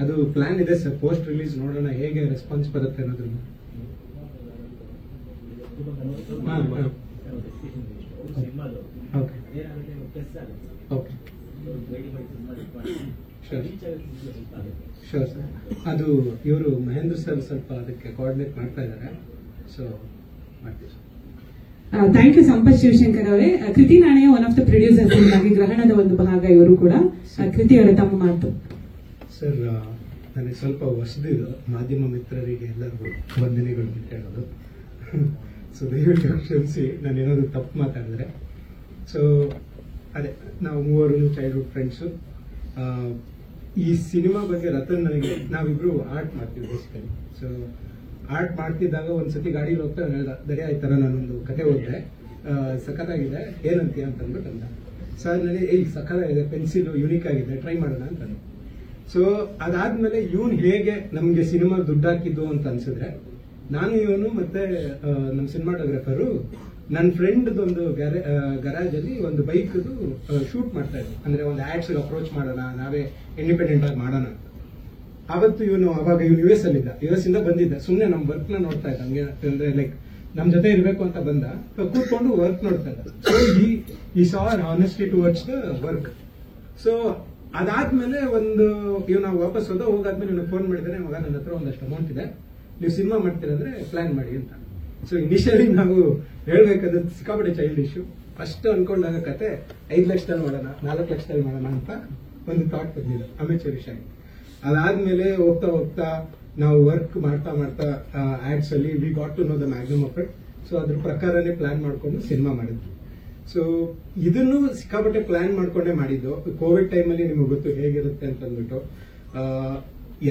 ಅದು ಪ್ಲಾನ್ ಇದೆ ಸರ್. ಪೋಸ್ಟ್ ರಿಲೀಸ್ ನೋಡೋಣ ಹೇಗೆ ರೆಸ್ಪಾನ್ಸ್ ಬರುತ್ತೆ ಅನ್ನೋದನ್ನ. Okay sure sir. ಅದು ಇವರು ಮಹೇಂದ್ರ ಸರ್ ಸ್ವಲ್ಪ ಅದಕ್ಕೆ ಕೋಆರ್ಡಿನೇಟ್ ಮಾಡ್ತಾ ಇದ್ದಾರೆ, ಸೊ ಮಾಡ್ತೀವಿ sir. Thank you Sampath Shivashankar ಅವರೇ. ಕೃತಿ ನಾಣಯ ಒನ್ ಆಫ್ ದ ಪ್ರೊಡ್ಯೂಸರ್ಸ್ ಆಗಿ ಗ್ರಹಣದ ಒಂದು ಭಾಗ ಇವರು ಕೂಡ. ಕೃತಿ ಅವರ ತಮ್ಮ ಮಾತು. ಸರ್, ನನಗೆ ಸ್ವಲ್ಪ ಹೊಸದಿದು, ಮಾಧ್ಯಮ ಮಿತ್ರರಿಗೆ ಎಲ್ಲರಿಗೂ ವಂದನೆಗಳು ಅಂತ ಹೇಳೋದು. ಸೊ ದಯವಿಟ್ಟು ಕ್ಷಮಿಸಿ ನಾನು ಏನಾದ್ರು ತಪ್ಪು ಮಾತಾಡಿದ್ರೆ. ಸೊ ಅದೇ, ನಾವು ಮೂವರು ಚೈಲ್ಡ್ಹುಡ್ ಫ್ರೆಂಡ್ಸು. ಈ ಸಿನಿಮಾ ಬಗ್ಗೆ ರತನ್ ನನಗೆ, ನಾವಿಬ್ರು ಆರ್ಟ್ ಮಾಡ್ತೀವಿ ಬೇಸಿಕಲಿ. ಸೊ ಆರ್ಟ್ ಮಾಡ್ತಿದ್ದಾಗ ಒಂದ್ಸತಿ ಗಾಡಿಲಿ ಹೋಗ್ತಾ ಹೇಳ್ದ, ದರ್ಯಾ ಈ ಥರ ನಾನೊಂದು ಕತೆ ಓದಿದೆ, ಸಖತ್ತಾಗಿದೆ, ಏನಂತೀಯ ಅಂತ ಅಂದ್ಬಿಟ್ಟು ಅಂದ. ಸರ್ ನನಗೆ ಈ ಸಖತ್ತಾಗಿದೆ, ಪೆನ್ಸಿಲ್ ಯೂನಿಕ್ ಆಗಿದೆ, ಟ್ರೈ ಮಾಡೋಣ ಅಂತಂದು. ಸೊ ಅದಾದ್ಮೇಲೆ ಇವನು ಹೇಗೆ ನಮಗೆ ಸಿನಿಮಾ ದುಡ್ಡು ಹಾಕಿದ್ದು ಅಂತ ಅನ್ಸಿದ್ರೆ, ನಾನು ಇವನು ಮತ್ತೆ ನಮ್ಮ ಸಿನಿಮಾಟೋಗ್ರಾಫರು ನನ್ನ ಫ್ರೆಂಡ್ ಒಂದು ಗರಾಜ್ ಅಲ್ಲಿ ಒಂದು ಬೈಕ್ ಶೂಟ್ ಮಾಡ್ತಾ ಇದ್ವಿ. ಅಂದ್ರೆ ಒಂದು ಆಡ್ಸ್ ಅಪ್ರೋಚ್ ಮಾಡೋಣ, ನಾವೇ ಇಂಡಿಪೆಂಡೆಂಟ್ ಆಗಿ ಮಾಡೋಣ ಅಂತ. ಅವತ್ತು ಇವನು US ಅಲ್ಲಿದ್ದ, US ಇಂದ ಬಂದಿದ್ದ, ಸುಮ್ಮನೆ ನಮ್ಮ ವರ್ಕ್ ನ ನೋಡ್ತಾ ಇದ್ದ. ಹಂಗೆ ಅಂದ್ರೆ ಲೈಕ್ ನಮ್ ಜೊತೆ ಇರ್ಬೇಕು ಅಂತ ಬಂದ, ಕೂತ್ಕೊಂಡು ವರ್ಕ್ ನೋಡ್ತಾ ಇದ್ದ. ಸೊ ಈ ಸಾ honesty towards the work. So ಅದಾದ್ಮೇಲೆ ನಾವು ವಾಪಸ್ ಹೋಗಾದ್ಮೇಲೆ ನನಗೆ ಫೋನ್ ಮಾಡಿದ್ರೆ, ಮಗ ನನ್ನ ಹತ್ರ ಒಂದಷ್ಟು ಅಮೌಂಟ್ ಇದೆ, ನೀವು ಸಿನಿಮಾ ಮಾಡ್ತೀರಂದ್ರೆ ಪ್ಲಾನ್ ಮಾಡಿ ಅಂತ. ಸೊ ಇನಿಷಿಯಲಿ ನಾವು ಹೇಳ್ಬೇಕಾದ್ರೆ ಸಿಕ್ಕಾಪಟ್ಟೆ ಚೈಲ್ಡ್ ಇಶ್ಯೂ. ಫಸ್ಟ್ ಅನ್ಕೊಂಡಾಗ ಕತೆ 5 ಲಕ್ಷದಲ್ಲಿ ಮಾಡೋಣ, 4 ಲಕ್ಷದಲ್ಲಿ ಮಾಡೋಣ ಅಂತ ಒಂದು ಥಾಟ್ ಬಂದಿದೆ, ಅಮೆಚೂರಿಶ್ ಆಗಿ. ಅದಾದ್ಮೇಲೆ ಹೋಗ್ತಾ ಹೋಗ್ತಾ ನಾವು ವರ್ಕ್ ಮಾಡ್ತಾ ಮಾಡ್ತಾ ಆಡ್ಸ್ ಅಲ್ಲಿ we got to know the maximum of it. So ಅದ್ರ ಪ್ರಕಾರನೇ ಪ್ಲಾನ್ ಮಾಡ್ಕೊಂಡು ಸಿನಿಮಾ ಮಾಡಿದ್ವಿ. ಸೊ ಇದನ್ನು ಸಿಕ್ಕಾಪಟ್ಟೆ ಪ್ಲಾನ್ ಮಾಡ್ಕೊಂಡೇ ಮಾಡಿದ್ದು. ಕೋವಿಡ್ ಟೈಮಲ್ಲಿ ನಿಮಗೆ ಗೊತ್ತು ಹೇಗಿರುತ್ತೆ ಅಂತ ಅಂದ್ಬಿಟ್ಟು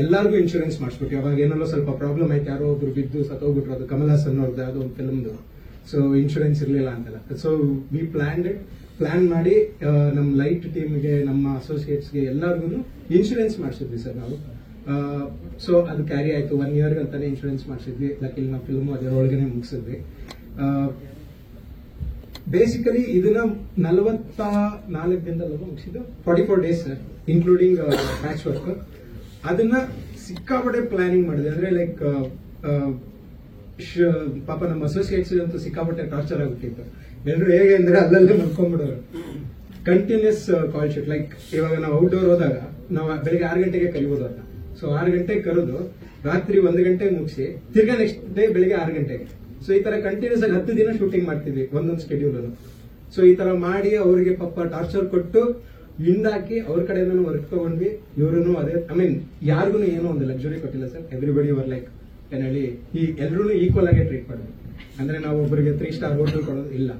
ಎಲ್ಲರಿಗೂ ಇನ್ಶೂರೆನ್ಸ್ ಮಾಡಿಸ್ಬಿಟ್ಟು, ಅವಾಗ ಏನೆಲ್ಲೋ ಸ್ವಲ್ಪ ಪ್ರಾಬ್ಲಮ್ ಆಯ್ತು, ಯಾರೋ ಒಬ್ರು ಬಿದ್ದು ಸತ್ತೋಗ್ಬಿಟ್ರು, ಅದು ಕಮಲ್ ಹಾಸನ್ ಅವ್ರದ್ದು ಯಾವುದೋ ಒಂದು ಫಿಲ್ಮ್ದು. ಸೊ ಇನ್ಶೂರೆನ್ಸ್ ಇರಲಿಲ್ಲ ಅಂತೆಲ್ಲ. ಸೊ ವಿ ಪ್ಲಾನ್ ಮಾಡಿ ನಮ್ಮ ಲೈಟ್ ಟೀಮ್ಗೆ, ನಮ್ಮ ಅಸೋಸಿಯೇಟ್ಸ್ಗೆ ಎಲ್ಲರಿಗೂ ಇನ್ಶೂರೆನ್ಸ್ ಮಾಡಿಸಿದ್ವಿ ಸರ್ ನಾವು. ಸೊ ಅದು ಕ್ಯಾರಿ ಆಯ್ತು, 1 year ಅಂತಾನೆ ಇನ್ಶೂರೆನ್ಸ್ ಮಾಡಿಸಿದ್ವಿ. ಲಕ್ಕಿಲಿ ನಾವು ಫಿಲ್ಮ್ ಅದರೊಳಗನೆ ಮುಗಿಸಿದ್ವಿ. ಬೇಸಿಕಲಿ ಇದನ್ನ 44 ದಿನದಲ್ಲಿ ಮುಗಿಸಿದ್ದು, 44 days sir, including patch work. ಅದನ್ನ ಸಿಕ್ಕಾಪಟ್ಟೆ ಪ್ಲಾನಿಂಗ್ ಮಾಡಿದೆ. ಅಂದ್ರೆ ಲೈಕ್ ಪಾಪ ನಮ್ಮ ಅಸೋಸಿಯೇಟ್ಸ್ ಅಂತೂ ಸಿಕ್ಕಾಪಟ್ಟೆ ಟಾರ್ಚರ್ ಆಗುತ್ತಿತ್ತು. ಎಲ್ಲರೂ ಹೇಗೆ ಅಂದ್ರೆ ಅಲ್ಲಲ್ಲೇ ಮಲ್ಕೊಂಡ್ಬಿಡೋರು. Continuous call sheet. ಲೈಕ್ ಇವಾಗ ನಾವು ಔಟ್ಡೋರ್ ಹೋದಾಗ ನಾವು ಬೆಳಿಗ್ಗೆ 6 ಗಂಟೆಗೆ ಕರಿಬೋದು ಅದನ್ನ. ಸೊ 6 ಗಂಟೆಗೆ ಕರೆದು ರಾತ್ರಿ 1 ಗಂಟೆಗೆ ಮುಗಿಸಿ ತಿರ್ಗಾ ನೆಕ್ಸ್ಟ್ ಡೇ ಬೆಳಿಗ್ಗೆ 6 ಗಂಟೆಗೆ. ಸೊ ಈ ತರ ಕಂಟಿನ್ಯೂಸ್ ಆಗಿ 10 ದಿನ ಶೂಟಿಂಗ್ ಮಾಡ್ತಿದ್ವಿ ಒಂದೊಂದು ಸ್ಕೆಡ್ಯೂಲ್ ಅನ್ನು. ಸೊ ಈ ತರ ಮಾಡಿ ಅವರಿಗೆ ಪಾಪ ಟಾರ್ಚರ್ ಕೊಟ್ಟು ಹಿಂದಾಕಿ ಅವ್ರ ಕಡೆಯಿಂದ ವರ್ಕ್ ತಗೊಂಡ್ವಿ. ಇವ್ರು ಅದೇ, ಐ ಮೀನ್ ಯಾರಿಗೂ ಏನೋ ಒಂದು ಲಕ್ಸುರಿ ಕೊಟ್ಟಿಲ್ಲ ಸರ್. ಎವ್ರಿಬಡಿ ವರ್ ಲೈಕ್ ಏನ್ ಹೇಳಿ, ಈ ಎಲ್ರೂ ಈಕ್ವಲ್ ಆಗಿ ಟ್ರೀಟ್ ಮಾಡೋದು. ಅಂದ್ರೆ ನಾವು ಒಬ್ಬರಿಗೆ 3 star ಹೋಟೆಲ್ ಕೊಡೋದು ಇಲ್ಲ.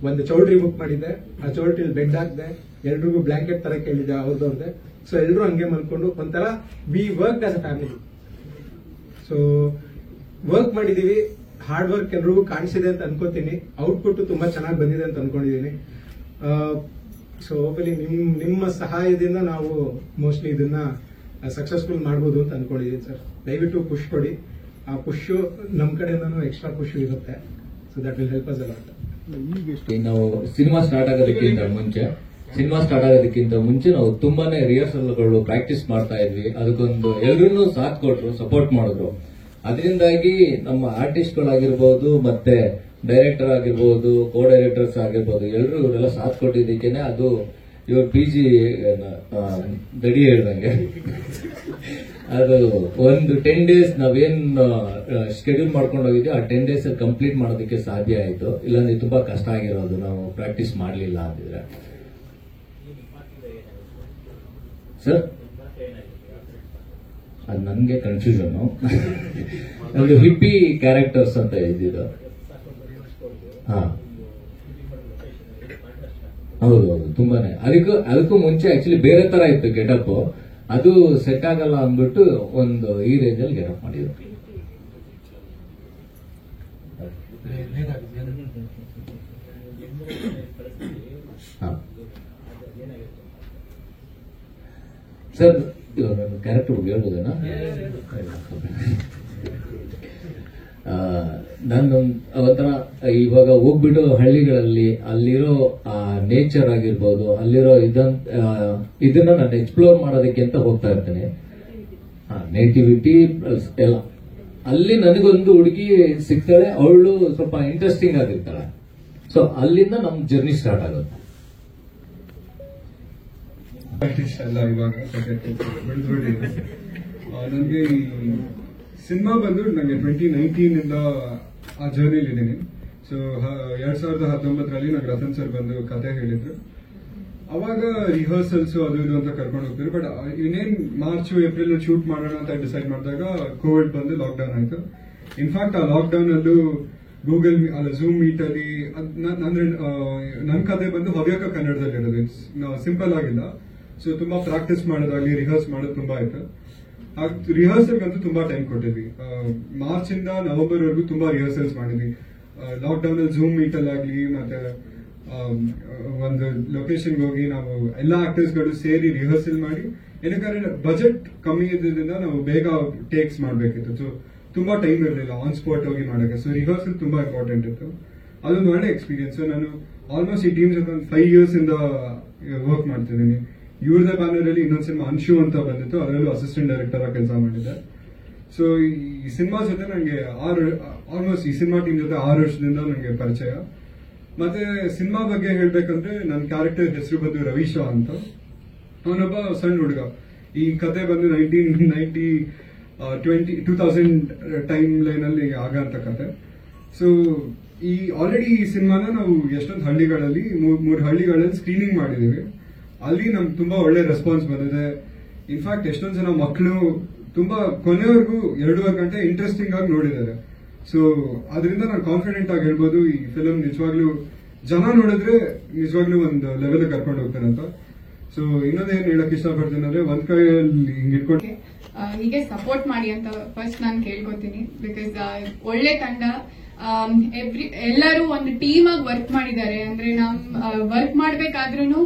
ಒಂದು ಚೌಲ್ಟ್ರಿ ಬುಕ್ ಮಾಡಿದ್ದೆ, ಆ ಚೌಲ್ಟ್ರಿಲಿ ಬೆಡ್ ಹಾಕ್ದೆ, ಎಲ್ರಿಗೂ ಬ್ಲಾಂಕೆಟ್ ತರ ಕೇಳಿದ್ದೆ ಅವ್ರದವ್ರದ್ದೆ. ಸೊ ಎಲ್ರು ಹಂಗೆ ಮಲ್ಕೊಂಡು ಒಂಥರ we work as a family. So work ಮಾಡಿದೀವಿ, ಹಾರ್ಡ್ ವರ್ಕ್ ಎಲ್ರಿಗೂ ಕಾಣಿಸಿದೆ ಅಂತ ಅನ್ಕೋತೀನಿ. ಔಟ್ಪುಟ್ ತುಂಬಾ ಚೆನ್ನಾಗಿ ಬಂದಿದೆ ಅಂತ ಅನ್ಕೊಂಡಿದೀನಿ. ಸೊ ಹೋಪ್ಫುಲಿ ನಿಮ್ಮ ಸಹಾಯದಿಂದ ನಾವು ಮೋಸ್ಟ್ಲಿ ಇದನ್ನ ಸಕ್ಸಸ್ಫುಲ್ ಮಾಡ್ಬೋದು ಅಂತ ಅನ್ಕೊಂಡಿದೀನಿ ಸರ್. ದಯವಿಟ್ಟು ಪುಷ್ ಕೊಡಿ. ಆ ಪುಷ್ ನಮ್ ಕಡೆಯಿಂದನೂ ಎಕ್ಸ್ಟ್ರಾ ಪುಷ್ ಇರುತ್ತೆ. So that will help us a lot. ನಾವು ಸಿನಿಮಾ ಸ್ಟಾರ್ಟ್ ಆಗೋದಕ್ಕಿಂತ ಮುಂಚೆ ನಾವು ತುಂಬಾನೇ ರಿಹರ್ಸಲ್ಗಳು ಪ್ರಾಕ್ಟೀಸ್ ಮಾಡ್ತಾ ಇದ್ವಿ. ಅದಕ್ಕೊಂದು ಎಲ್ಲರೂ ಸಾಥ್ ಕೊಟ್ರು, ಸಪೋರ್ಟ್ ಮಾಡಿದ್ರು. ಅದರಿಂದಾಗಿ ನಮ್ಮ ಆರ್ಟಿಸ್ಟ್ಗಳಾಗಿರ್ಬೋದು, ಮತ್ತೆ ಡೈರೆಕ್ಟರ್ ಆಗಿರ್ಬೋದು, ಕೋ ಡೈರೆಕ್ಟರ್ಸ್ ಆಗಿರ್ಬೋದು, ಎಲ್ಲರೂ ಇವರೆಲ್ಲ ಸಾಥ್ ಕೊಟ್ಟಿದ್ದಕ್ಕೇನೆ ಅದು ಇವಾಗ PG ದಡಿ ಹೇಳ್ದಂಗೆ ಅದು ಒಂದು 10 days ನಾವೇನ್ ಶೆಡ್ಯೂಲ್ ಮಾಡ್ಕೊಂಡು ಹೋಗಿದ್ವಿ, ಆ 10 days ಕಂಪ್ಲೀಟ್ ಮಾಡೋದಕ್ಕೆ ಸಾಧ್ಯ ಆಯ್ತು. ಇಲ್ಲಾಂದ್ರೆ ತುಂಬಾ ಕಷ್ಟ ಆಗಿರೋದು ನಾವು ಪ್ರಾಕ್ಟೀಸ್ ಮಾಡಲಿಲ್ಲ ಅಂತಿದ್ರೆ. ಸರ್ ಅದು ನನಗೆ ಕನ್ಫ್ಯೂಷನ್. ಅದು ಹಿಪ್ಪಿ ಕ್ಯಾರೆಕ್ಟರ್ಸ್ ಅಂತ ಇದ್ದಿದ್ದು. ಹಾ ಹೌದು, ತುಂಬಾನೇ. ಅದಕ್ಕೂ ಮುಂಚೆ ಆಕ್ಚುಲಿ ಬೇರೆ ತರ ಇತ್ತು ಗೆಟಪ್. ಅದು ಸೆಟ್ ಆಗಲ್ಲ ಅಂದ್ಬಿಟ್ಟು ಒಂದು ಈ ರೇಂಜ್ ಅಲ್ಲಿ ಗೆಟಪ್ ಮಾಡಿದ್ರು. ಸರ್ ಇವಾಗ ಕ್ಯಾರೆಕ್ಟರ್ ಬಗ್ಗೆ ಹೇಳ್ಬೋದೇನಾ? ನಾನು ಒಂಥರ ಇವಾಗ ಹೋಗ್ಬಿಟ್ಟು ಹಳ್ಳಿಗಳಲ್ಲಿ ಅಲ್ಲಿರೋ ನೇಚರ್ ಆಗಿರ್ಬೋದು, ಅಲ್ಲಿರೋ ಇದನ್ನ ನಾನು ಎಕ್ಸ್ಪ್ಲೋರ್ ಮಾಡೋದಕ್ಕೆ ಅಂತ ಹೋಗ್ತಾ ಇರ್ತೇನೆ. ನೇಟಿವಿಟಿ ಎಲ್ಲ ಅಲ್ಲಿ ನನಗೊಂದು ಹುಡುಗಿ ಸಿಗ್ತಾಳೆ, ಅವಳು ಸ್ವಲ್ಪ ಇಂಟ್ರೆಸ್ಟಿಂಗ್ ಆಗಿರ್ತಾಳೆ. ಸೊ ಅಲ್ಲಿಂದ ನಮ್ ಜರ್ನಿ ಸ್ಟಾರ್ಟ್ ಆಗುತ್ತೆ. ಎಲ್ಲ ಇವಾಗ ಬೆಳೆದ್ಬಿಟ್ಟಿದೆ. ನನಗೆ ಈ ಸಿನಿಮಾ ಬಂದು ನನಗೆ 2019 ಇಂದ ಆ ಜರ್ನಿಲಿ ಇದ್ದೀನಿ. ಸೊ 2019ರಲ್ಲಿ ನಂಗೆ ರತನ್ ಸರ್ ಬಂದು ಕತೆ ಹೇಳಿದ್ರು. ಅವಾಗ ರಿಹರ್ಸಲ್ಸ್ ಅದು ಇದು ಅಂತ ಕರ್ಕೊಂಡು ಹೋಗ್ತಿದ್ರು. ಬಟ್ ಇನ್ನೇನ್ ಮಾರ್ಚ್ ಏಪ್ರಿಲ್ ಶೂಟ್ ಮಾಡೋಣ ಅಂತ ಡಿಸೈಡ್ ಮಾಡಿದಾಗ ಕೋವಿಡ್ ಬಂದು ಲಾಕ್ಡೌನ್ ಆಯ್ತು. ಇನ್ಫ್ಯಾಕ್ಟ್ ಆ ಲಾಕ್ಡೌನ್ ಅಲ್ಲೂ ಗೂಗಲ್ ಅಲ್ಲ ಝೂಮ್ ಮೀಟ್ ಅಲ್ಲಿ ಅಂದ್ರೆ ನನ್ನ ಕತೆ ಬಂದು ಹವ್ಯಕ ಕನ್ನಡದಲ್ಲಿ ಇರೋದು. ಸಿಂಪಲ್ ಆಗಿಲ್ಲ. ಸೊ ತುಂಬಾ ಪ್ರಾಕ್ಟೀಸ್ ಮಾಡೋದಾಗ್ಲಿ ರಿಹರ್ಸ್ ಮಾಡೋದು ತುಂಬಾ ಆಯ್ತು. ರಿಹರ್ಸಲ್ ಅಂತೂ ತುಂಬಾ ಟೈಮ್ ಕೊಟ್ಟಿದ್ವಿ. ಮಾರ್ಚ್ ಇಂದ ನವೆಂಬರ್ ವರೆಗೂ ತುಂಬಾ ರಿಹರ್ಸಲ್ಸ್ ಮಾಡಿದ್ವಿ. ಲಾಕ್ಡೌನ್ ಅಲ್ಲಿ ಝೂಮ್ ಮೀಟ್ ಅಲ್ಲಾಗ್ಲಿ ಮತ್ತೆ ಒಂದು ಲೊಕೇಶನ್ಗೆ ಹೋಗಿ ನಾವು ಎಲ್ಲಾ ಆಕ್ಟರ್ಸ್ ಗಳು ಸೇರಿ ರಿಹರ್ಸಲ್ ಮಾಡಿ, ಏನಕ್ಕೆ ಬಜೆಟ್ ಕಮ್ಮಿ ಇದ್ದಿದ್ದರಿಂದ ನಾವು ಬೇಗ ಟೇಕ್ಸ್ ಮಾಡ್ಬೇಕಿತ್ತು. ಸೊ ತುಂಬಾ ಟೈಮ್ ಇರಲಿಲ್ಲ ಆನ್ ಸ್ಪಾಟ್ ಹೋಗಿ ಮಾಡೋಕೆ. ಸೊ ರಿಹರ್ಸಲ್ ತುಂಬಾ ಇಂಪಾರ್ಟೆಂಟ್ ಇತ್ತು. ಅದೊಂದು ಒಳ್ಳೆ ಎಕ್ಸ್ಪೀರಿಯನ್ಸ್. ನಾನು ಆಲ್ಮೋಸ್ಟ್ ಈ ಟೀಮ್ ಜೊತೆ 5 years ಇಂದ ವರ್ಕ್ ಮಾಡ್ತಿದ್ದೀನಿ. ಇವ್ರದೇ ಬ್ಯಾನರ್ ಅಲ್ಲಿ ಇನ್ನೊಂದು ಸಿನಿಮಾ ಅನ್ಶು ಅಂತ ಬಂದಿತ್ತು, ಅದರಲ್ಲೂ ಅಸಿಸ್ಟೆಂಟ್ ಡೈರೆಕ್ಟರ್ ಆಗಿ ಕೆಲಸ ಮಾಡಿದ್ದೆ. ಸೊ ಈ ಸಿನಿಮಾ ಜೊತೆ ನನಗೆ ಆಲ್ಮೋಸ್ಟ್ ಈ ಸಿನಿಮಾ ಟೀಮ್ ಜೊತೆ 6 ವರ್ಷದಿಂದ ನನಗೆ ಪರಿಚಯ. ಮತ್ತೆ ಸಿನಿಮಾ ಬಗ್ಗೆ ಹೇಳ್ಬೇಕಂದ್ರೆ ನನ್ನ ಕ್ಯಾರೆಕ್ಟರ್ ಹೆಸರು ಬಂದು ರವೀಶ ಅಂತ. ಅವನೊಬ್ಬ ಸಣ್ಣ ಹುಡುಗ. ಈ ಕತೆ ಬಂದು 2000 ಟೈಮ್ ಲೈನ್ ಅಲ್ಲಿ ಆಗಂತ ಕತೆ. ಸೊ ಈ ಆಲ್ರೆಡಿ ಈ ಸಿನಿಮಾನ ನಾವು ಎಷ್ಟೊಂದು ಹಳ್ಳಿಗಳಲ್ಲಿ 3 ಹಳ್ಳಿಗಳಲ್ಲಿ ಸ್ಕ್ರೀನಿಂಗ್ ಮಾಡಿದೀವಿ. ಅಲ್ಲಿ ನಮ್ಗೆ ತುಂಬಾ ಒಳ್ಳೆ ರೆಸ್ಪಾನ್ಸ್ ಬಂದಿದೆ. ಇನ್ಫ್ಯಾಕ್ಟ್ ಎಷ್ಟೊಂದು ಜನ ಮಕ್ಕಳು ತುಂಬಾ ಕೊನೆವರೆಗೂ 2.5 ಗಂಟೆ ಇಂಟ್ರೆಸ್ಟಿಂಗ್ ಆಗಿ ನೋಡಿದ್ದಾರೆ. ಸೊ ಅದರಿಂದ ನಾನು ಕಾನ್ಫಿಡೆಂಟ್ ಆಗಿ ಹೇಳ್ಬೋದು ಈ ಫಿಲಂ ನಿಜವಾಗ್ಲೂ ಜನ ನೋಡಿದ್ರೆ ನಿಜವಾಗ್ಲೂ ಒಂದು ಲೆವೆಲ್ ಕರ್ಕೊಂಡು ಹೋಗ್ತಾರೆ ಅಂತ. ಸೊ ಇನ್ನೊಂದೇನು ಹೇಳಕ್ ಇಷ್ಟಪಡ್ತೀನಿ ಅಂದ್ರೆ ಒಂದ್ ಕೈಯಲ್ಲಿ ಹಿಂಗ್ ಇಟ್ಕೊಂಡು ಹೀಗೆ ಸಪೋರ್ಟ್ ಮಾಡಿ ಅಂತ ಫಸ್ಟ್ ನಾನು ಕೇಳ್ಕೊತೀನಿ. ಬಿಕಾಸ್ ಒಳ್ಳೆ ತಂಡ, ಎಲ್ಲರೂ ಒಂದು ಟೀಮ್ ಆಗಿ ವರ್ಕ್ ಮಾಡಿದ್ದಾರೆ. ಅಂದ್ರೆ ನಮ್ ವರ್ಕ್ ಮಾಡ್ಬೇಕಾದ್ರೂ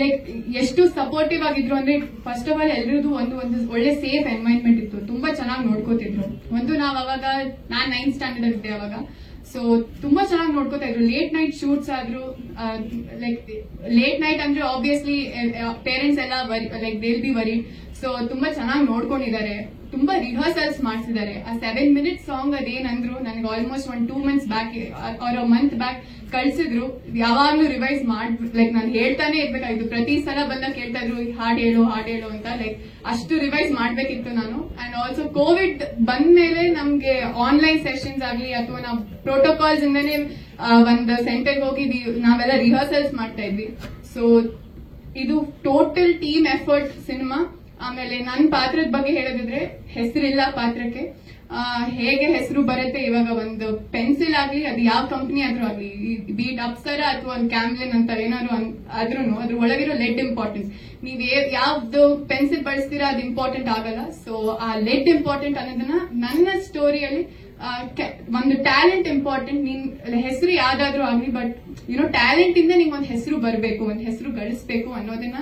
ಲೈಕ್ ಎಷ್ಟು ಸಪೋರ್ಟಿವ್ ಆಗಿದ್ರು ಅಂದ್ರೆ ಫಸ್ಟ್ ಆಫ್ ಆಲ್ ಎಲ್ರದ್ದು ಒಂದು ಒಳ್ಳೆ ಸೇಫ್ ಎನ್ವೈರನ್ಮೆಂಟ್ ಇತ್ತು. ತುಂಬಾ ಚೆನ್ನಾಗಿ ನೋಡ್ಕೋತಿದ್ರು. ನಾವ್ ಅವಾಗ ನಾನ್ 9th ಸ್ಟ್ಯಾಂಡರ್ಡ್ ಇದ್ದೆ ಅವಾಗ. ಸೊ ತುಂಬಾ ಚೆನ್ನಾಗಿ ನೋಡ್ಕೋತಾ ಇದ್ರು. ಲೇಟ್ ನೈಟ್ ಶೂಟ್ಸ್ ಆದ್ರೂ ಲೈಕ್ ಲೇಟ್ ನೈಟ್ ಅಂದ್ರೆ ಆಬ್ವಿಯಸ್ಲಿ ಪೇರೆಂಟ್ಸ್ ಎಲ್ಲ like they'll B worried. So ತುಂಬಾ ಚೆನ್ನಾಗಿ ನೋಡ್ಕೊಂಡಿದ್ದಾರೆ. ತುಂಬಾ ರಿಹರ್ಸಲ್ಸ್ ಮಾಡ್ಸಿದ್ದಾರೆ. ಆ 7 minute ಸಾಂಗ್ ಅದೇನಂದ್ರು ನನಗೆ almost 2 months back or a month back ಕಳ್ಸಿದ್ರು. ಯಾವಾಗ್ಲೂ ರಿವೈಸ್ ಲೈಕ್ ನಾನು ಹೇಳ್ತಾನೆ ಇರ್ಬೇಕಾಯ್ತು. ಪ್ರತಿ ಸಲ ಬಂದಾಗ ಕೇಳ್ತಾ ಇದ್ರು ಹಾಡ್ ಹೇಳು ಅಂತ. ಲೈಕ್ ಅಷ್ಟು ರಿವೈಸ್ ಮಾಡ್ಬೇಕಿತ್ತು ನಾನು. ಅಂಡ್ ಆಲ್ಸೋ ಕೋವಿಡ್ ಬಂದ್ಮೇಲೆ ನಮ್ಗೆ ಆನ್ಲೈನ್ ಸೆಷನ್ಸ್ ಆಗ್ಲಿ ಅಥವಾ ನಾವು ಪ್ರೋಟೋಕಾಲ್ಸ್ ಇಂದಾನೆ ಒಂದು ಸೆಂಟರ್ಗೆ ಹೋಗಿ ನಾವೆಲ್ಲ ರಿಹರ್ಸಲ್ಸ್ ಮಾಡ್ತಾ ಇದ್ವಿ. ಸೊ ಇದು ಟೋಟಲ್ ಟೀಮ್ ಎಫರ್ಟ್ ಸಿನಿಮಾ. ಆಮೇಲೆ ನನ್ನ ಪಾತ್ರದ ಬಗ್ಗೆ ಹೇಳೋದಿದ್ರೆ ಹೆಸರಿಲ್ಲ ಪಾತ್ರಕ್ಕೆ. ಹೇಗೆ ಹೆಸರು ಬರುತ್ತೆ ಇವಾಗ ಒಂದು ಪೆನ್ಸಿಲ್ ಆಗ್ಲಿ ಅದು ಯಾವ ಕಂಪನಿ ಆದ್ರೂ ಆಗ್ಲಿ, ಬೀಟ್ ಅಪ್ಸರ ಅಥವಾ ಒಂದು ಕ್ಯಾಮ್ಲಿನ್ ಅಂತ ಏನಾದ್ರು ಆದ್ರೂ ಅದ್ರ ಒಳಗಿರೋ ಲೆಡ್ ಇಂಪಾರ್ಟೆನ್ಸ್. ನೀವ್ ಯಾವ್ದು ಪೆನ್ಸಿಲ್ ಬಳಸ್ತೀರಾ ಅದು ಇಂಪಾರ್ಟೆಂಟ್ ಆಗಲ್ಲ. ಸೊ ಆ ಲೆಡ್ ಇಂಪಾರ್ಟೆಂಟ್ ಅನ್ನೋದನ್ನ ನನ್ನ ಸ್ಟೋರಿಯಲ್ಲಿ ಒಂದು ಟ್ಯಾಲೆಂಟ್ ಇಂಪಾರ್ಟೆಂಟ್. ನಿನ್ ಹೆಸರು ಯಾವ್ದಾದ್ರು ಆಗ್ಲಿ, ಬಟ್ ಟ್ಯಾಲೆಂಟ್ ಇಂದ ನಿಂಗೆ ಒಂದು ಹೆಸರು ಬರಬೇಕು, ಒಂದು ಹೆಸರು ಗಳಿಸ್ಬೇಕು ಅನ್ನೋದನ್ನ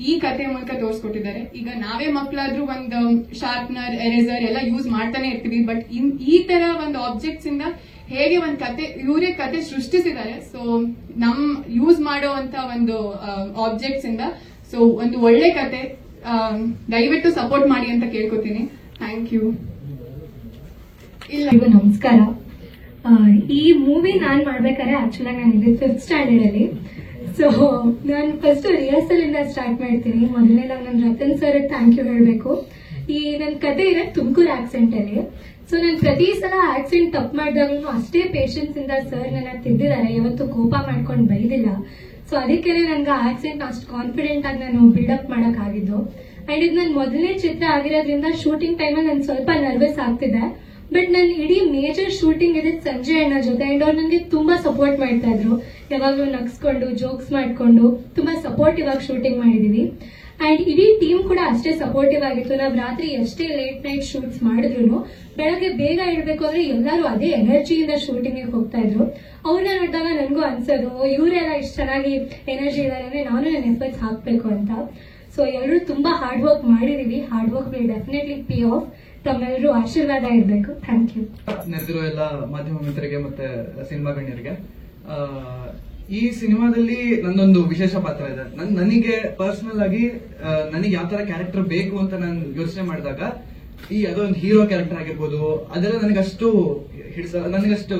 ಈ ಕತೆ ಮೂಲಕ ತೋರಿಸ್ಕೊಟ್ಟಿದ್ದಾರೆ. ಈಗ ನಾವೇ ಮಕ್ಕಳಾದ್ರೂ ಒಂದು ಶಾರ್ಪ್ನರ್, ಎರೇಸರ್ ಎಲ್ಲ ಯೂಸ್ ಮಾಡ್ತಾನೆ ಇರ್ತೀವಿ. ಬಟ್ ಈ ತರ ಒಂದು ಆಬ್ಜೆಕ್ಟ್ಸ್ ಇಂದ ಹೇಗೆ ಒಂದು ಇವರೇ ಕತೆ ಸೃಷ್ಟಿಸಿದ್ದಾರೆ. ಸೊ ನಮ್ ಯೂಸ್ ಮಾಡುವಂತ ಒಂದು ಆಬ್ಜೆಕ್ಟ್ಸ್ ಇಂದ ಸೊ ಒಂದು ಒಳ್ಳೆ ಕತೆ. ದಯವಿಟ್ಟು ಸಪೋರ್ಟ್ ಮಾಡಿ ಅಂತ ಕೇಳ್ಕೊತೀನಿ. Thank you. ಎಲ್ಲರಿಗೂ ನಮಸ್ಕಾರ. ಈ ಮೂವಿ ನಾನ್ ಮಾಡ್ಬೇಕಾದ್ರೆ ಆಕ್ಚುಲಿ ನಾನು ಇದೆ 5th ಸ್ಟ್ಯಾಂಡರ್ಡ್ ಅಲ್ಲಿ. ಸೊ ನಾನು ಫಸ್ಟ್ ರಿಹರ್ಸಲ್ ಇಂದ ಸ್ಟಾರ್ಟ್ ಮಾಡ್ತೀನಿ. ಮೊದಲನೇದಾಗಿ ನನ್ನ ರತನ್ ಸರ್ ಥ್ಯಾಂಕ್ ಯು ಹೇಳ್ಬೇಕು. ಈ ನನ್ನ ಕತೆ ಇದೆ ತುಮಕೂರು ಆಕ್ಸೆಂಟ್ ಅಲ್ಲಿ. ಸೊ ನಾನು ಪ್ರತಿ ಸಲ ಆಕ್ಸೆಂಟ್ ತಪ್ಪು ಮಾಡಿದಾಗ್ಲೂ ಅಷ್ಟೇ ಪೇಷನ್ಸ್ ಇಂದ ಸರ್ ನನ್ನ ತಿದ್ದಿದ್ದಾರೆ. ಯಾವತ್ತು ಕೋಪ ಮಾಡ್ಕೊಂಡು ಬೈದಿಲ್ಲ. ಸೊ ಅದಕ್ಕೆ ನನ್ಗೆ ಆಕ್ಸೆಂಟ್ ಅಷ್ಟು ಕಾನ್ಫಿಡೆಂಟ್ ಆಗಿ ನಾನು ಬಿಲ್ಡಪ್ ಮಾಡಕ್ ಆಗಿದ್ದು. ಅಂಡ್ ಇದು ನನ್ನ ಮೊದಲನೇ ಚಿತ್ರ ಆಗಿರೋದ್ರಿಂದ ಶೂಟಿಂಗ್ ಟೈಮಲ್ಲಿ ನಾನು ಸ್ವಲ್ಪ ನರ್ವಸ್ ಆಗ್ತಿದೆ. ಬಟ್ ನಾನು ಇಡೀ ಮೇಜರ್ ಶೂಟಿಂಗ್ ಇದೆ ಸಂಜಯ್ ಅಣ್ಣ ಜೊತೆ. ಅಂಡ್ ಅವ್ರು ನನಗೆ ತುಂಬಾ ಸಪೋರ್ಟ್ ಮಾಡ್ತಾ ಇದ್ರು. ಯಾವಾಗ್ಲೂ ನಗ್ಸ್ಕೊಂಡು ಜೋಕ್ಸ್ ಮಾಡ್ಕೊಂಡು ತುಂಬಾ ಸಪೋರ್ಟಿವ್ ಆಗಿ ಶೂಟಿಂಗ್ ಮಾಡಿದೀವಿ. ಅಂಡ್ ಇಡೀ ಟೀಮ್ ಕೂಡ ಅಷ್ಟೇ ಸಪೋರ್ಟಿವ್ ಆಗಿತ್ತು. ನಾವು ರಾತ್ರಿ ಎಷ್ಟೇ ಲೇಟ್ ನೈಟ್ ಶೂಟ್ಸ್ ಮಾಡಿದ್ರು ಬೆಳಗ್ಗೆ ಬೇಗ ಇಡಬೇಕು ಅಂದ್ರೆ ಎಲ್ಲರೂ ಅದೇ ಎನರ್ಜಿಯಿಂದ ಶೂಟಿಂಗ್ ಹೋಗ್ತಾ ಇದ್ರು. ಅವ್ರನ್ನ ನೋಡಿದಾಗ ನನಗೂ ಅನ್ಸೋದು ಇವರೆಲ್ಲ ಇಷ್ಟು ಚೆನ್ನಾಗಿ ಎನರ್ಜಿ ಇದ್ದಾರೆ ಅಂದ್ರೆ ನಾನು ನನ್ನ ಎಫರ್ಟ್ಸ್ ಹಾಕ್ಬೇಕು ಅಂತ. ಸೊ ಎಲ್ಲರೂ ತುಂಬಾ ಹಾರ್ಡ್ ವರ್ಕ್ ಮಾಡಿದೀವಿ. Hard work will definitely pay off. ತಮ್ಮೆಲ್ಲರೂ ಆಶೀರ್ವಾದ ಇರಬೇಕು. Thank you. ನೆರೆದಿರೋ ಎಲ್ಲ ಮಾಧ್ಯಮ ಮಿತ್ರರಿಗೆ ಮತ್ತೆ ಸಿನಿಮಾ ಗಣ್ಯರಿಗೆ, ಈ ಸಿನಿಮಾದಲ್ಲಿ ನನ್ನೊಂದು ವಿಶೇಷ ಪಾತ್ರ ಇದೆ. ನನಗೆ ಪರ್ಸನಲ್ ಆಗಿ ನನಗೆ ಯಾವ ತರ ಕ್ಯಾರೆಕ್ಟರ್ ಬೇಕು ಅಂತ ನಾನು ಯೋಚನೆ ಮಾಡಿದಾಗ ಈ ಅದೊಂದು ಹೀರೋ ಕ್ಯಾರೆಕ್ಟರ್ ಆಗಿರ್ಬೋದು ಅದೆಲ್ಲ ನನಗಷ್ಟು ನನಗಷ್ಟು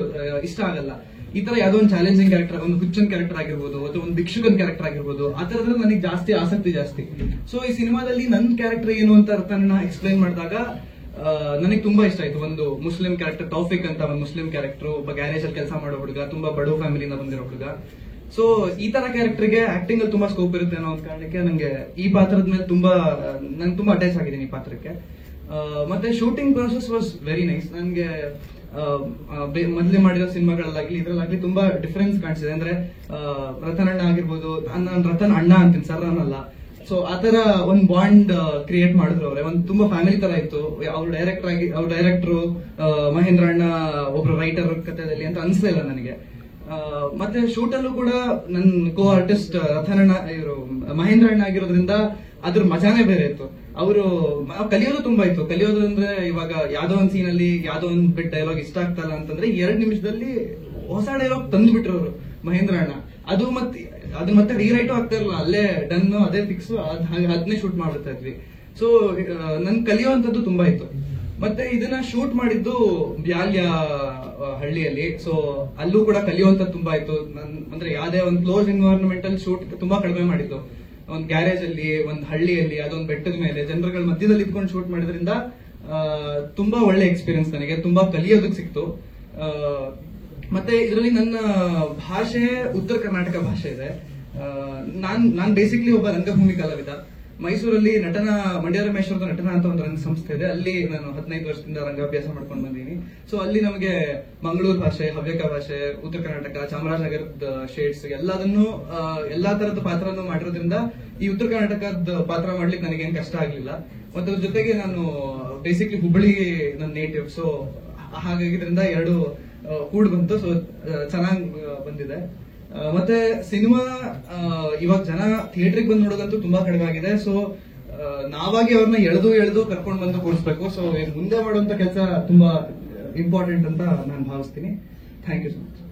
ಇಷ್ಟ ಆಗಲ್ಲ. ಈ ತರ ಯಾವ್ದೋ ಒಂದು ಚಾಲೆಂಜಿಂಗ್ ಕ್ಯಾರೆಕ್ಟರ್, ಒಂದು ಹುಚ್ಚನ್ ಕ್ಯಾರೆಕ್ಟರ್ ಆಗಿರ್ಬೋದು ಅಥವಾ ಒಂದು ಭಿಕ್ಷುಕನ್ ಕ್ಯಾರೆಕ್ಟರ್ ಆಗಿರ್ಬೋದು, ಆ ತರದ್ರಲ್ಲಿ ನನಗೆ ಜಾಸ್ತಿ ಆಸಕ್ತಿ ಜಾಸ್ತಿ. ಸೊ ಈ ಸಿನಿಮಾದಲ್ಲಿ ನನ್ನ ಕ್ಯಾರೆಕ್ಟರ್ ಏನು ಅಂತ ಅರ್ಥನ ಎಕ್ಸ್ಪ್ಲೈನ್ ಮಾಡಿದಾಗ ನನಗೆ ತುಂಬಾ ಇಷ್ಟ ಆಯ್ತು. ಒಂದು ಮುಸ್ಲಿಂ ಕ್ಯಾರೆಕ್ಟರ್ ತೌಫಿಕ್ ಅಂತ, ಒಂದು ಮುಸ್ಲಿಂ ಕ್ಯಾರೆಕ್ಟರ್, ಒಬ್ಬ ಗ್ಯಾರೇಜ್ ಅಲ್ಲಿ ಕೆಲಸ ಮಾಡೋ ಹುಡುಗ, ತುಂಬಾ ಬಡವ ಫ್ಯಾಮಿಲಿಯಿಂದ ಬಂದಿರೋ ಹುಡುಗ. ಸೊ ಈ ತರ ಕ್ಯಾರೆಕ್ಟರ್ಗೆ ಆಕ್ಟಿಂಗ್ ಅಲ್ಲಿ ತುಂಬಾ ಸ್ಕೋಪ್ ಇರುತ್ತೆ ಅನ್ನೋ ಒಂದು ಕಾರಣಕ್ಕೆ ನಂಗೆ ಈ ಪಾತ್ರದ ಮೇಲೆ ನಾನು ತುಂಬಾ ಅಟ್ಯಾಚ್ ಆಗಿದ್ದೀನಿ ಈ ಪಾತ್ರಕ್ಕೆ. ಮತ್ತೆ shooting process was very nice. ನನ್ಗೆ ಮೊದಲೇ ಮಾಡಿರೋ ಸಿನಿಮಾಗಳಲ್ಲಾಗ್ಲಿ ಇದ್ರಲ್ಲಾಗ್ಲಿ ತುಂಬಾ ಡಿಫರೆನ್ಸ್ ಕಾಣಿಸಿದೆ. ಅಂದ್ರೆ ರತನ್ ಅಣ್ಣ ಆಗಿರ್ಬೋದು, ನಾನು ರತನ್ ಅಣ್ಣ ಅಂತೀನಿ, ಸರ್ ಅನ್ನಲ್ಲ. ಸೊ ಆತರ ಒಂದ್ ಬಾಂಡ್ ಕ್ರಿಯೇಟ್ ಮಾಡಿದ್ರು ಅವ್ರೆ. ಒಂದ್ ತುಂಬಾ ಫ್ಯಾಮಿಲಿ ತರ ಇತ್ತು. ಅವ್ರ ಡೈರೆಕ್ಟರ್ ಮಹೇಂದ್ರ ಅಣ್ಣ ಒಬ್ರು ರೈಟರ್ ಕಥೆದಲ್ಲಿ ಅಂತ ಅನ್ಸ್ಲಿಲ್ಲ ನನಗೆ. ಮತ್ತೆ ಶೂಟ್ ಅಲ್ಲೂ ಕೂಡ ನನ್ ಕೋ ಆರ್ಟಿಸ್ಟ್ ರತನ್ ಅಣ್ಣ ಇವರು ಮಹೇಂದ್ರ ಅಣ್ಣ ಆಗಿರೋದ್ರಿಂದ ಅದ್ರ ಮಜಾನೇ ಬೇರೆ ಇತ್ತು. ಅವರು ಕಲಿಯೋದು ತುಂಬಾ ಇತ್ತು. ಕಲಿಯೋದು ಅಂದ್ರೆ ಇವಾಗ ಯಾವ್ದೋ ಒಂದ್ ಸೀನ್ ಅಲ್ಲಿ ಯಾವ್ದೋ ಒಂದ್ ಬಿಟ್ ಡೈಲಾಗ್ ಇಷ್ಟ ಆಗ್ತಲ್ಲ ಅಂತಂದ್ರೆ 2 ನಿಮಿಷದಲ್ಲಿ ಹೊಸ ಡೈಲಾಗ್ ತಂದು ಬಿಟ್ರು ಅವರು ಮಹೇಂದ್ರ ಅಣ್ಣ. ಅದು ಮತ್ತೆ ರೀರೈಟು ಆಗ್ತಾ ಇರಲ್ಲ, ಅಲ್ಲೇ ಡನ್, ಅದೇ ಫಿಕ್ಸ್, ಅದನ್ನೇ ಶೂಟ್ ಮಾಡ್ಬಿಡ್ತಾ ಇದ್ವಿ. ಸೊ ನನ್ ಕಲಿಯುವಂತದ್ದು ತುಂಬಾ ಇತ್ತು. ಮತ್ತೆ ಇದನ್ನ ಶೂಟ್ ಮಾಡಿದ್ದು ಬ್ಯಾಲ್ಯ ಹಳ್ಳಿಯಲ್ಲಿ. ಸೊ ಅಲ್ಲೂ ಕೂಡ ಕಲಿಯುವಂತದ್ದು ತುಂಬಾ ಇತ್ತು. ಅಂದ್ರೆ ಯಾವ್ದೇ ಒಂದು ಕ್ಲೋಸ್ ಎನ್ವೈರನ್ಮೆಂಟ್ ಅಲ್ಲಿ ಶೂಟ್ ತುಂಬಾ ಕಡಿಮೆ ಮಾಡಿದ್ದು. ಒಂದ್ ಗ್ಯಾರೇಜ್ ಅಲ್ಲಿ, ಒಂದ್ ಹಳ್ಳಿಯಲ್ಲಿ, ಅದೊಂದ್ ಬೆಟ್ಟದ ಮೇಲೆ ಜನರುಗಳ ಮಧ್ಯದಲ್ಲಿ ಇದ್ಕೊಂಡು ಶೂಟ್ ಮಾಡಿದ್ರಿಂದ ತುಂಬಾ ಒಳ್ಳೆ ಎಕ್ಸ್ಪೀರಿಯನ್ಸ್, ನನಗೆ ತುಂಬಾ ಕಲಿಯೋದಕ್ಕೆ ಸಿಕ್ತು. ಮತ್ತೆ ಇದರಲ್ಲಿ ನನ್ನ ಭಾಷೆ ಉತ್ತರ ಕರ್ನಾಟಕ ಭಾಷೆ ಇದೆ. ನಾನ್ ಬೇಸಿಕ್ಲಿ ಒಬ್ಬ ರಂಗಭೂಮಿ ಕಲಾವಿದ. ಮೈಸೂರಲ್ಲಿ ಮಂಡ್ಯ ರಮೇಶ್ವರದ ನಟನ ಅಂತ ಒಂದು ರಂಗ ಸಂಸ್ಥೆ ಇದೆ. ಅಲ್ಲಿ ನಾನು 15 ವರ್ಷದಿಂದ ರಂಗಾಭ್ಯಾಸ ಮಾಡ್ಕೊಂಡು ಬಂದೀನಿ. ಸೊ ಅಲ್ಲಿ ನಮಗೆ ಮಂಗಳೂರು ಭಾಷೆ, ಹವ್ಯಕ ಭಾಷೆ, ಉತ್ತರ ಕರ್ನಾಟಕ, ಚಾಮರಾಜನಗರದ ಶೇಡ್ಸ್ ಎಲ್ಲಾ ತರದ ಪಾತ್ರವನ್ನು ಮಾಡಿರೋದ್ರಿಂದ ಈ ಉತ್ತರ ಕರ್ನಾಟಕದ ಪಾತ್ರ ಮಾಡ್ಲಿಕ್ಕೆ ನನಗೇನು ಕಷ್ಟ ಆಗ್ಲಿಲ್ಲ. ಮತ್ತೆ ಅದ್ರ ಜೊತೆಗೆ ನಾನು ಬೇಸಿಕ್ಲಿ ಹುಬ್ಬಳ್ಳಿ ನನ್ನ ನೇಟಿವ್. ಸೊ ಹಾಗಾಗಿದ್ರಿಂದ ಎರಡು ಕೂಡ್ ಬಂತು. ಸೊ ಚೆನ್ನಾಗಿ ಬಂದಿದೆ. ಮತ್ತೆ ಸಿನಿಮಾ ಇವಾಗ ಜನ ಥಿಯೇಟರ್ಗೆ ಬಂದು ನೋಡೋದಂತೂ ತುಂಬಾ ಕಡಿಮೆ ಆಗಿದೆ. ಸೊ ನಾವಾಗಿ ಅವ್ರನ್ನ ಎಳೆದು ಕರ್ಕೊಂಡು ಬಂದು ಕೂರಿಸ್ಬೇಕು. ಸೊ ಮುಂದೆ ಮಾಡುವಂತ ಕೆಲಸ ತುಂಬಾ ಇಂಪಾರ್ಟೆಂಟ್ ಅಂತ ನಾನು ಭಾವಿಸ್ತೀನಿ. Thank you so much.